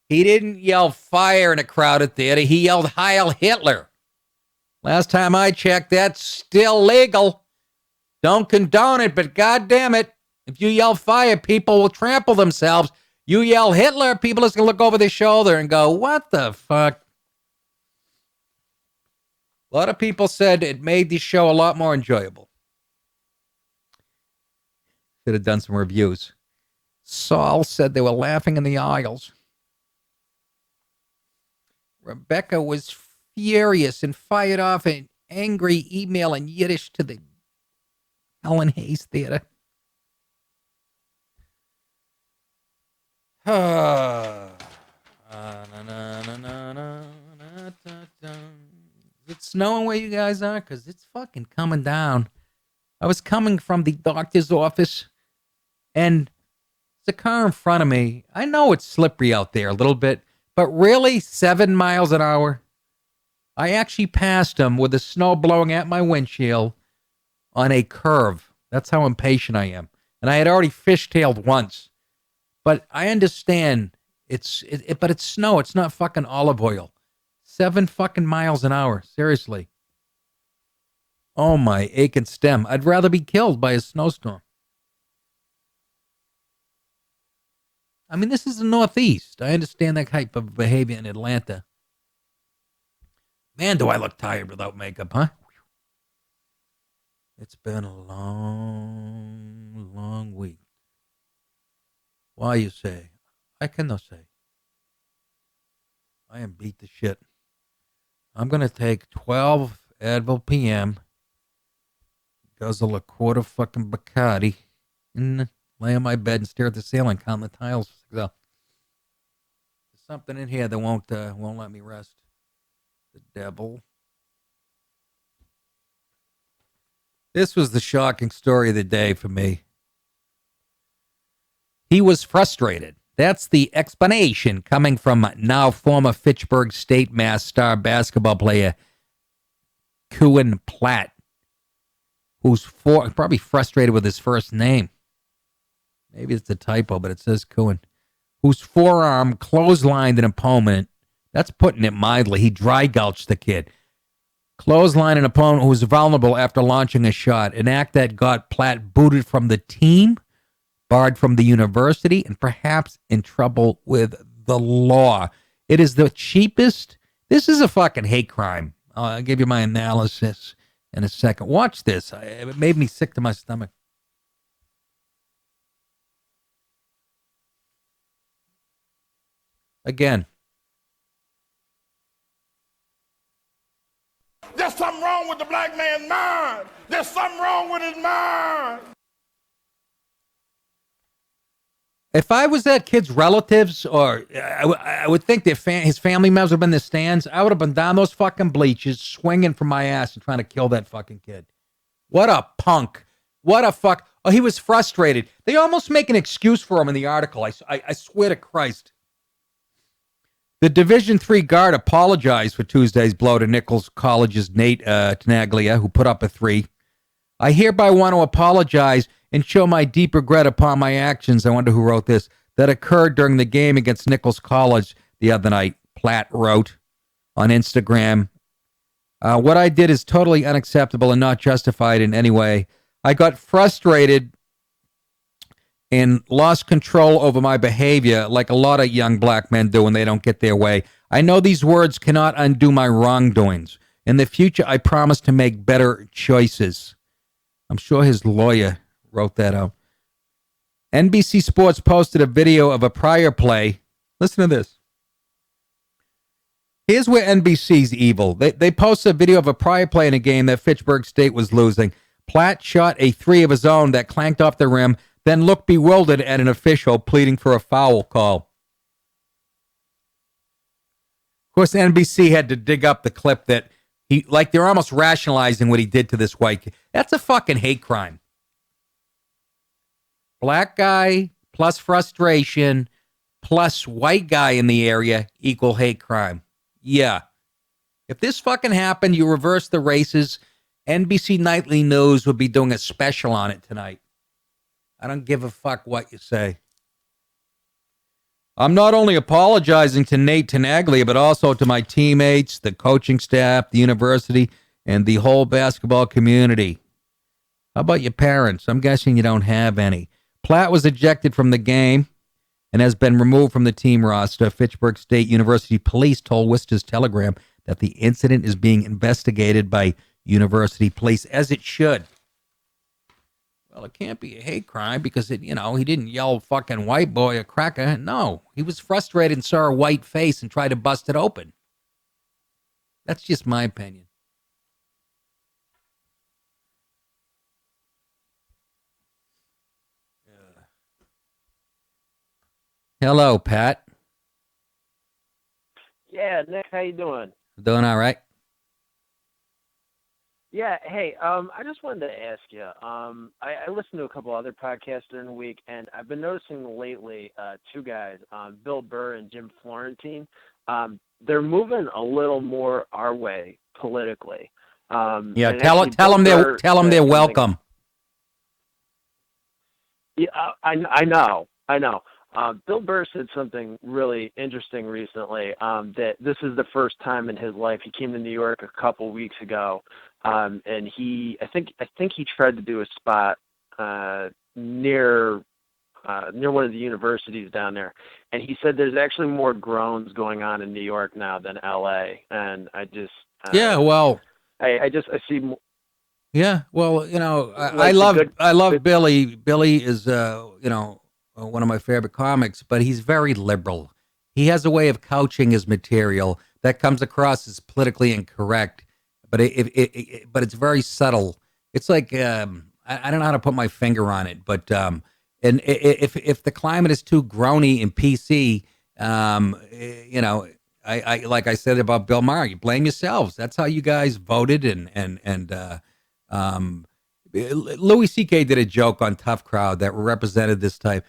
He didn't yell fire in a crowded theater. He yelled Heil Hitler. Last time I checked, that's still legal. Don't condone it, but goddamn it, if you yell fire, people will trample themselves. You yell Hitler, people are just going to look over their shoulder and go, what the fuck? A lot of people said it made the show a lot more enjoyable. Should have done some reviews. Saul said they were laughing in the aisles. Rebecca was furious and fired off an angry email in Yiddish to the Helen Hayes Theater. Is it snowing where you guys are? Because it's fucking coming down. I was coming from the doctor's office, and there's a car in front of me. I know it's slippery out there a little bit, but really, 7 miles an hour? I actually passed him with the snow blowing at my windshield on a curve. That's how impatient I am. and I had already fishtailed once. But I understand but it's snow. It's not fucking olive oil. 7 fucking miles an hour. Seriously. Oh my aching stem. I'd rather be killed by a snowstorm. I mean, this is the Northeast. I understand that type of behavior in Atlanta. Man, do I look tired without makeup, huh? It's been a long, long week. Why, you say? I cannot say. I am beat to shit. I'm going to take 12 Advil PM, guzzle a quarter fucking Bacardi, and lay on my bed and stare at the ceiling, count the tiles. So, there's something in here that won't let me rest. The devil. This was the shocking story of the day for me. He was frustrated. That's the explanation coming from now former Fitchburg State Mass star basketball player Cohen Platt, who's probably frustrated with his first name. Maybe it's a typo, but it says Cohen. Whose forearm clotheslined an opponent. That's putting it mildly. He dry gulched the kid. Clotheslined an opponent who was vulnerable after launching a shot, an act that got Platt booted from the team, barred from the university, and perhaps in trouble with the law. It is the cheapest. This is a fucking hate crime. I'll give you my analysis in a second. Watch this. It made me sick to my stomach. Again. There's something wrong with the black man's mind. There's something wrong with his mind. If I was that kid's relatives, or I would think that his family members would have been in the stands, I would have been down those fucking bleachers, swinging from my ass and trying to kill that fucking kid. What a punk. What a fuck. Oh, he was frustrated. They almost make an excuse for him in the article. I swear to Christ. The Division III guard apologized for Tuesday's blow to Nichols College's Nate Tenaglia, who put up a 3. I hereby want to apologize and show my deep regret upon my actions, I wonder who wrote this, that occurred during the game against Nichols College the other night, Platt wrote on Instagram. What I did is totally unacceptable and not justified in any way. I got frustrated and lost control over my behavior like a lot of young black men do when they don't get their way. I know these words cannot undo my wrongdoings. In the future, I promise to make better choices. I'm sure his lawyer wrote that out. NBC Sports posted a video of a prior play. Listen to this. Here's where NBC's evil. They posted a video of a prior play in a game that Fitchburg State was losing. Platt shot a 3 of his own that clanked off the rim, then looked bewildered at an official pleading for a foul call. Of course, NBC had to dig up the clip that they're almost rationalizing what he did to this white kid. That's a fucking hate crime. Black guy plus frustration plus white guy in the area equal hate crime. Yeah. If this fucking happened, you reverse the races, NBC Nightly News would be doing a special on it tonight. I don't give a fuck what you say. I'm not only apologizing to Nate Tenaglia, but also to my teammates, the coaching staff, the university, and the whole basketball community. How about your parents? I'm guessing you don't have any. Platt was ejected from the game and has been removed from the team roster. Fitchburg State University Police told Worcester's Telegram that the incident is being investigated by university police, as it should. Well, it can't be a hate crime because, he didn't yell fucking white boy a cracker. No, he was frustrated and saw a white face and tried to bust it open. That's just my opinion. Hello, Pat. Yeah, Nick, how you doing? Doing all right. Yeah, hey, I just wanted to ask you. I listened to a couple other podcasts during the week, and I've been noticing lately 2 guys, Bill Burr and Jim Florentine. They're moving a little more our way politically. Yeah, tell them they're welcome. Yeah, I know. Bill Burr said something really interesting recently. That this is the first time in his life. He came to New York a couple weeks ago, and I think he tried to do a spot near one of the universities down there, and he said there's actually more groans going on in New York now than L.A. And I just Yeah, well, I see. Yeah, well, I Like love Billy. Billy is one of my favorite comics, but he's very liberal. He has a way of couching his material that comes across as politically incorrect, but but it's very subtle. It's like I don't know how to put my finger on it, but if the climate is too groany and PC, I like I said about Bill Maher, you blame yourselves. That's how you guys voted, Louis C.K. did a joke on Tough Crowd that represented this type.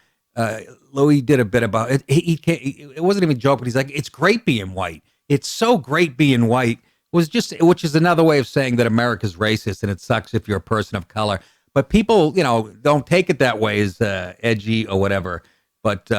Louis did a bit about it. It wasn't even a joke, but he's like, "It's great being white. It's so great being white." Which is another way of saying that America's racist and it sucks if you're a person of color. But people, don't take it that way as edgy or whatever. But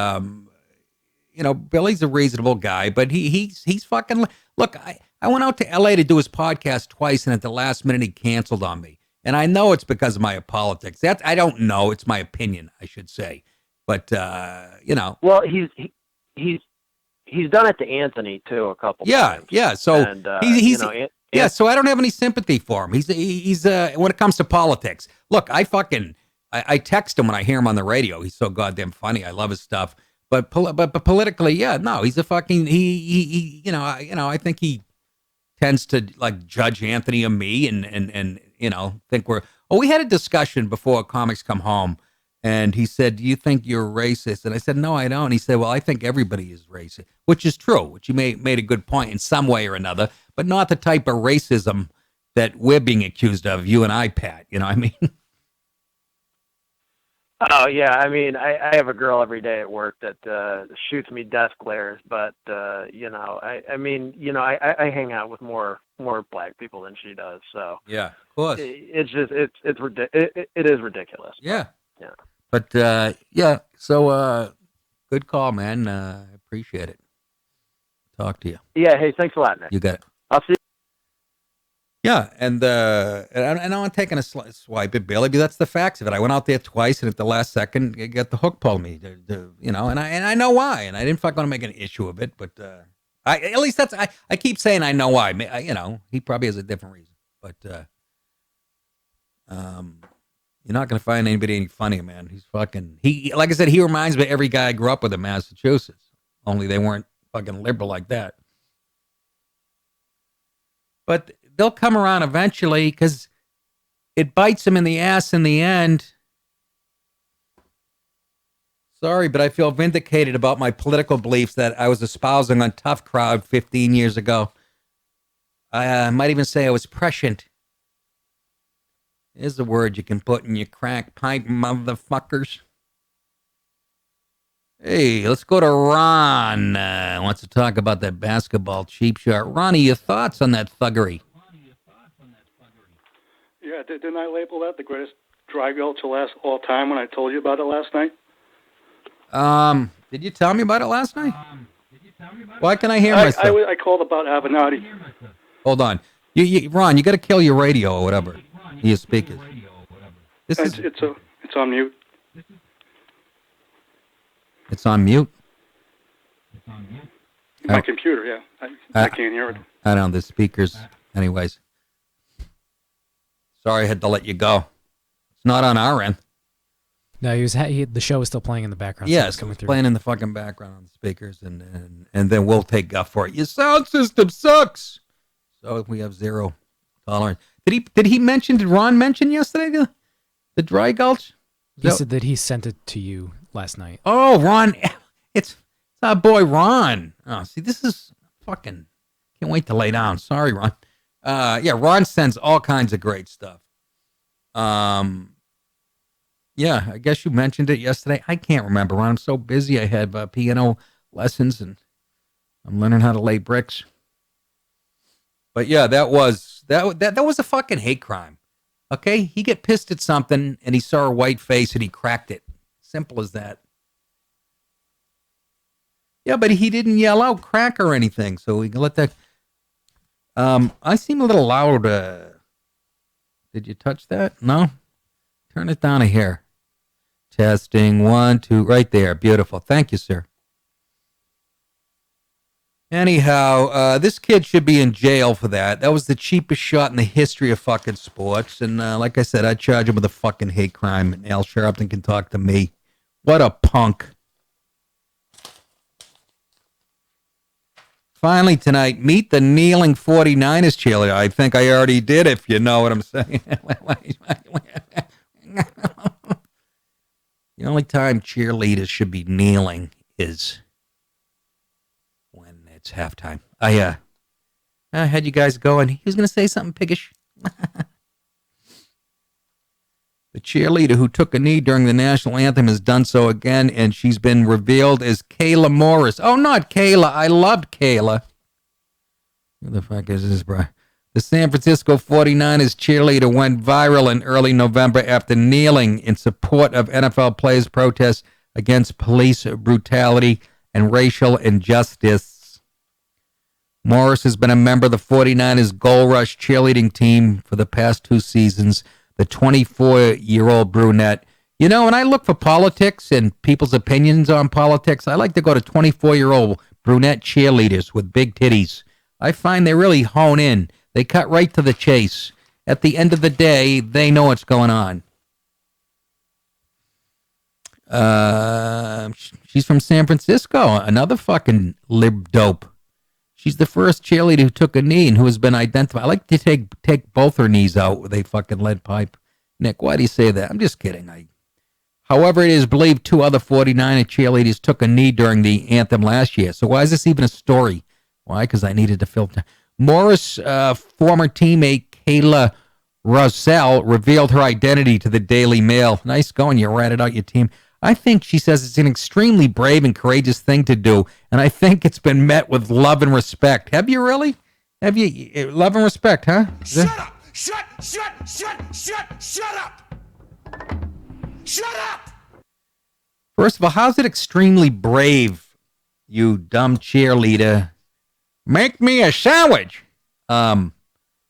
Billy's a reasonable guy, but he's fucking. Look, I went out to L.A. to do his podcast twice, and at the last minute he canceled on me. And I know it's because of my politics. I don't know. It's my opinion, I should say. But Well, he's done it to Anthony too a couple times. Yeah. So and, so I don't have any sympathy for him. He's when it comes to politics. Look, I text him when I hear him on the radio. He's so goddamn funny. I love his stuff. But politically, yeah, no, he's a fucking I think he tends to like judge Anthony and me and think we had a discussion before Comics Come Home, and he said, "Do you think you're racist?" And I said, "No, I don't." And he said, "Well, I think everybody is racist," which is true, which you made a good point in some way or another, but not the type of racism that we're being accused of, you and I, Pat. You know what I mean? Oh yeah, I mean, I have a girl every day at work that shoots me death glares, but I hang out with more black people than she does, so yeah, of course, it is ridiculous. Yeah, yeah, but yeah, so good call, man. I appreciate it. Talk to you. Yeah, hey, thanks a lot, Nick. You got it. I'll see you. Yeah, and I'm taking a swipe at Billy, but that's the facts of it. I went out there twice, and at the last second, it got the hook pulled me. And I know why, and I didn't want to make an issue of it, but at least I keep saying I know why. He probably has a different reason, but you're not going to find anybody any funnier, man. He like I said, he reminds me of every guy I grew up with in Massachusetts. Only they weren't fucking liberal like that. But they'll come around eventually because it bites them in the ass in the end. Sorry, but I feel vindicated about my political beliefs that I was espousing on Tough Crowd 15 years ago. I might even say I was prescient. Is a word you can put in your crack pipe, motherfuckers. Hey, let's go to Ron. Wants to talk about that basketball cheap shot. Ronnie, your thoughts on that thuggery? Yeah, didn't I label that the greatest dry gulch of all time when I told you about it last night? Did you tell me about it last night? Why can I hear myself? I called about Avenatti. Hold on. Ron, you got to kill your radio or whatever. Your speakers. It's on mute. It's on mute? My computer, yeah. I can't hear it. I don't know, the speakers. Anyways. Sorry I had to let you go. It's not on our end. No, the show was still playing in the background. Yeah, so it's playing in the fucking background on the speakers, and then we'll take guff for it. Your sound system sucks. So we have zero tolerance. Did Ron mention yesterday the dry gulch? He said that he sent it to you last night. Oh, Ron. It's our boy Ron. Oh, see, this is fucking... Can't wait to lay down. Sorry, Ron. Yeah, Ron sends all kinds of great stuff. Yeah, I guess you mentioned it yesterday. I can't remember, Ron. I'm so busy. I had piano lessons, and I'm learning how to lay bricks. But yeah, that was a fucking hate crime. Okay, he get pissed at something, and he saw a white face, and he cracked it. Simple as that. Yeah, but he didn't yell out crack or anything, so we can let that. I seem a little loud. Did you touch that? No? Turn it down a hair. Testing, 1, 2, right there. Beautiful. Thank you, sir. Anyhow, this kid should be in jail for that. That was the cheapest shot in the history of fucking sports. And like I said, I'd charge him with a fucking hate crime. And Al Sharpton can talk to me. What a punk. Finally tonight, meet the kneeling 49ers cheerleader. I think I already did, if you know what I'm saying. The only time cheerleaders should be kneeling is when it's halftime. I had you guys going. He was going to say something piggish. The cheerleader who took a knee during the national anthem has done so again, and she's been revealed as Kayla Morris. Oh, not Kayla. I loved Kayla. Who the fuck is this, bro? The San Francisco 49ers cheerleader went viral in early November after kneeling in support of NFL players' protests against police brutality and racial injustice. Morris has been a member of the 49ers Gold Rush cheerleading team for the past 2 seasons. The 24-year-old brunette. You know, when I look for politics and people's opinions on politics, I like to go to 24-year-old brunette cheerleaders with big titties. I find they really hone in. They cut right to the chase. At the end of the day, they know what's going on. She's from San Francisco. Another fucking lib dope. She's the first cheerleader who took a knee and who has been identified. I like to take both her knees out with a fucking lead pipe. Nick, why do you say that? I'm just kidding. However, it is believed 2 other 49er cheerleaders took a knee during the anthem last year. So why is this even a story? Why? Because I needed to filter. Morris' former teammate Kayla Russell revealed her identity to the Daily Mail. Nice going. You ratted out your team. I think she says it's an extremely brave and courageous thing to do, and I think it's been met with love and respect. Have you really? Have you love and respect, huh? Shut up! Shut up! Shut up! First of all, how's it extremely brave, you dumb cheerleader? Make me a sandwich. You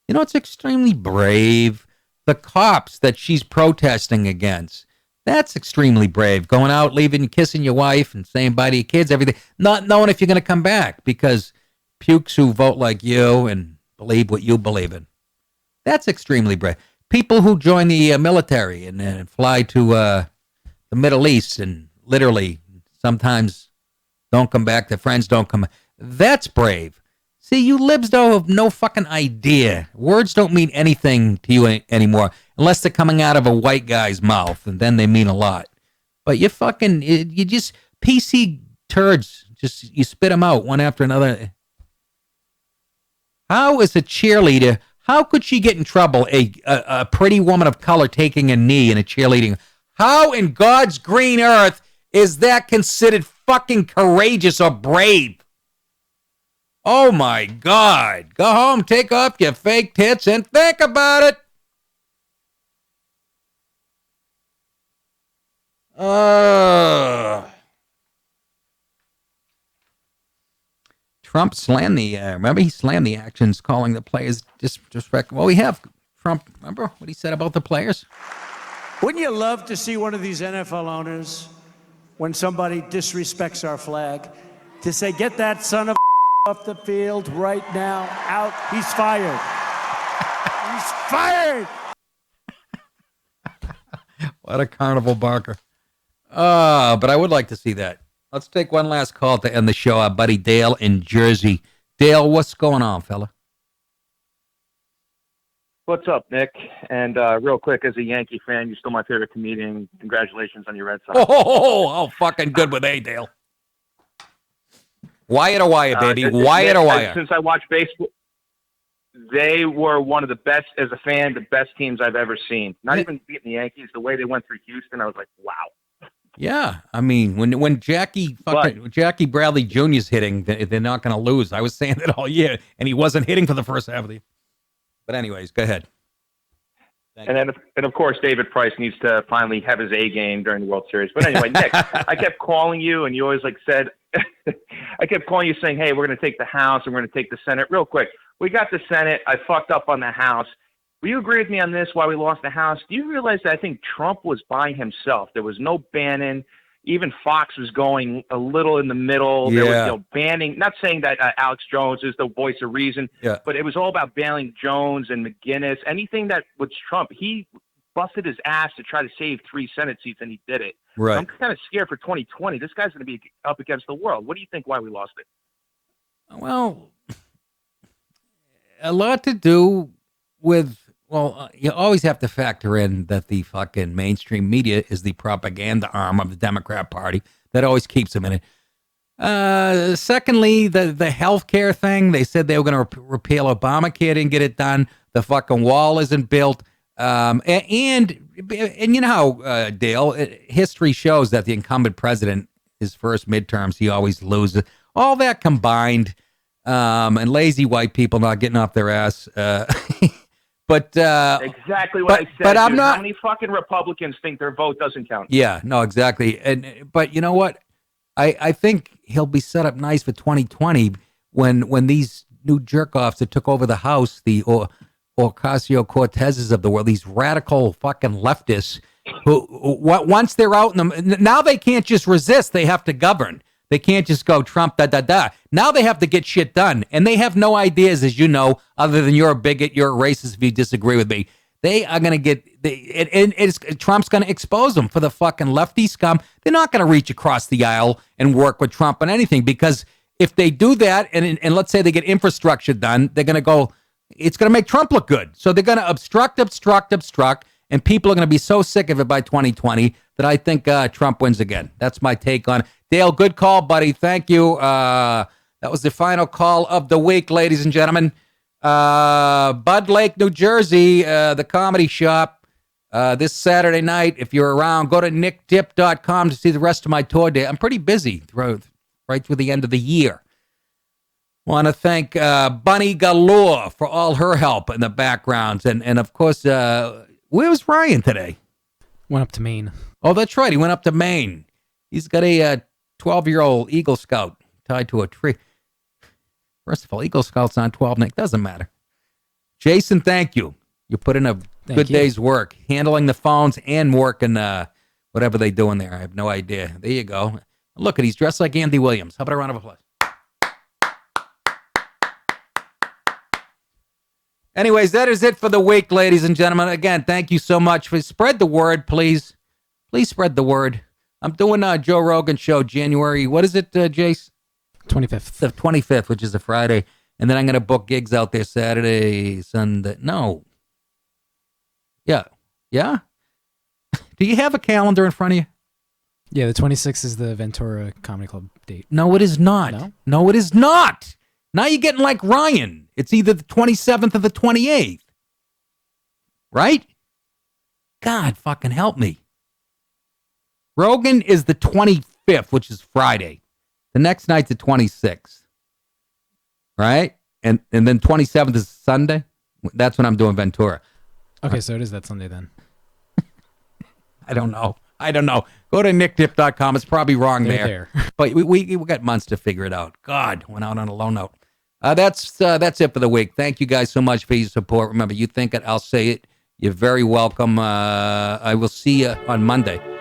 know, it's extremely brave. The cops that she's protesting against. That's extremely brave. Going out, leaving, kissing your wife, and saying bye to your kids, everything. Not knowing if you're going to come back because pukes who vote like you and believe what you believe in. That's extremely brave. People who join the military and fly to the Middle East and literally sometimes don't come back. Their friends don't come back. That's brave. See, you libs don't have no fucking idea. Words don't mean anything to you anymore unless they're coming out of a white guy's mouth, and then they mean a lot. But you just PC turds. Just you spit them out one after another. How is a cheerleader? How could she get in trouble? A pretty woman of color taking a knee in a cheerleading. How in God's green earth is that considered fucking courageous or brave? Oh my God. Go home, take off your fake tits, and think about it. Trump slammed remember he slammed the actions, calling the players disrespectful. Well, we have Trump, remember what he said about the players? Wouldn't you love to see one of these NFL owners, when somebody disrespects our flag, to say, get that son of off the field right now, out, he's fired. He's fired. What a carnival barker. But I would like to see that. Let's take one last call to end the show. Our buddy Dale in Jersey. Dale, what's going on, fella? What's up, Nick? And real quick, as a Yankee fan, you're still my favorite comedian. Congratulations on your Red Sox. Oh, fucking good with A, Dale. Wire to wire, baby. Wire to wire. Since I watch baseball, they were one of the best, as a fan, the best teams I've ever seen. Not even beating the Yankees, the way they went through Houston, I was like, wow. Yeah, I mean, when Jackie Bradley Jr. is hitting, they're not going to lose. I was saying that all year, and he wasn't hitting for the first half of the year. But anyways, go ahead. And of course, David Price needs to finally have his A game during the World Series. But anyway, Nick, I kept calling you, and you always said, I kept calling you saying, hey, we're going to take the House and we're going to take the Senate. Real quick, we got the Senate. I fucked up on the House. Will you agree with me on this? Why we lost the House? Do you realize that I think Trump was by himself? There was no Bannon. Even Fox was going a little in the middle. Yeah. There was banning. Not saying that Alex Jones is the voice of reason, but it was all about banning Jones and McGinnis. Anything that was Trump, he busted his ass to try to save 3 Senate seats, and he did it. Right. I'm kind of scared for 2020. This guy's going to be up against the world. What do you think? Why we lost it? Well, a lot to do with. Well, you always have to factor in that the fucking mainstream media is the propaganda arm of the Democrat Party. That always keeps them in it. Secondly, the healthcare thing. They said they were going to repeal Obamacare. Didn't get it done. The fucking wall isn't built. And you know how, Dale, history shows that the incumbent president, his first midterms, he always loses. All that combined, and lazy white people not getting off their ass. But exactly what I said. But I'm dude. not. How many fucking Republicans think their vote doesn't count? Yeah, no, exactly. But you know what? I think he'll be set up nice for 2020 when these new jerk offs that took over the House, the Ocasio-Cortezes of the world, these radical fucking leftists who once they're out now they can't just resist. They have to govern. They can't just go Trump, da. Now they have to get shit done. And they have no ideas, as you know, other than you're a bigot, you're a racist if you disagree with me. They are going to Trump's going to expose them for the fucking lefty scum. They're not going to reach across the aisle and work with Trump on anything, because if they do that and let's say they get infrastructure done, they're going to go, it's going to make Trump look good. So they're going to obstruct. And people are going to be so sick of it by 2020 that I think Trump wins again. That's my take on it. Dale, good call, buddy. Thank you. That was the final call of the week, ladies and gentlemen. Bud Lake, New Jersey, the Comedy Shop, this Saturday night. If you're around, go to nickdip.com to see the rest of my tour day. I'm pretty busy right through the end of the year. Want to thank Bunny Galore for all her help in the backgrounds. And of course, where was Ryan today? Went up to Maine. Oh, that's right. He went up to Maine. He's got a 12-year-old Eagle Scout tied to a tree. First of all, Eagle Scouts on 12, Nick. Doesn't matter. Jason, thank you. You put in a good day's work, handling the phones and working whatever they do in there. I have no idea. There you go. Look at, he's dressed like Andy Williams. How about a round of applause? Anyways, that is it for the week, ladies and gentlemen. Again, thank you so much. Spread the word, please. Please spread the word. I'm doing a Joe Rogan show January. What is it, Jace? 25th. The 25th, which is a Friday. And then I'm going to book gigs out there Saturday, Sunday. No. Yeah. Yeah? Do you have a calendar in front of you? Yeah, the 26th is the Ventura Comedy Club date. No, it is not. No, it is not. Now you're getting like Ryan. It's either the 27th or the 28th. Right? God fucking help me. Rogan is the 25th, which is Friday. The next night's the 26th. Right? And then 27th is Sunday. That's when I'm doing Ventura. Okay, so it is that Sunday then. I don't know. Go to nickdip.com. It's probably wrong there. But we got months to figure it out. God, went out on a low note. That's it for the week. Thank you guys so much for your support. Remember, you think it, I'll say it. You're very welcome. I will see you on Monday.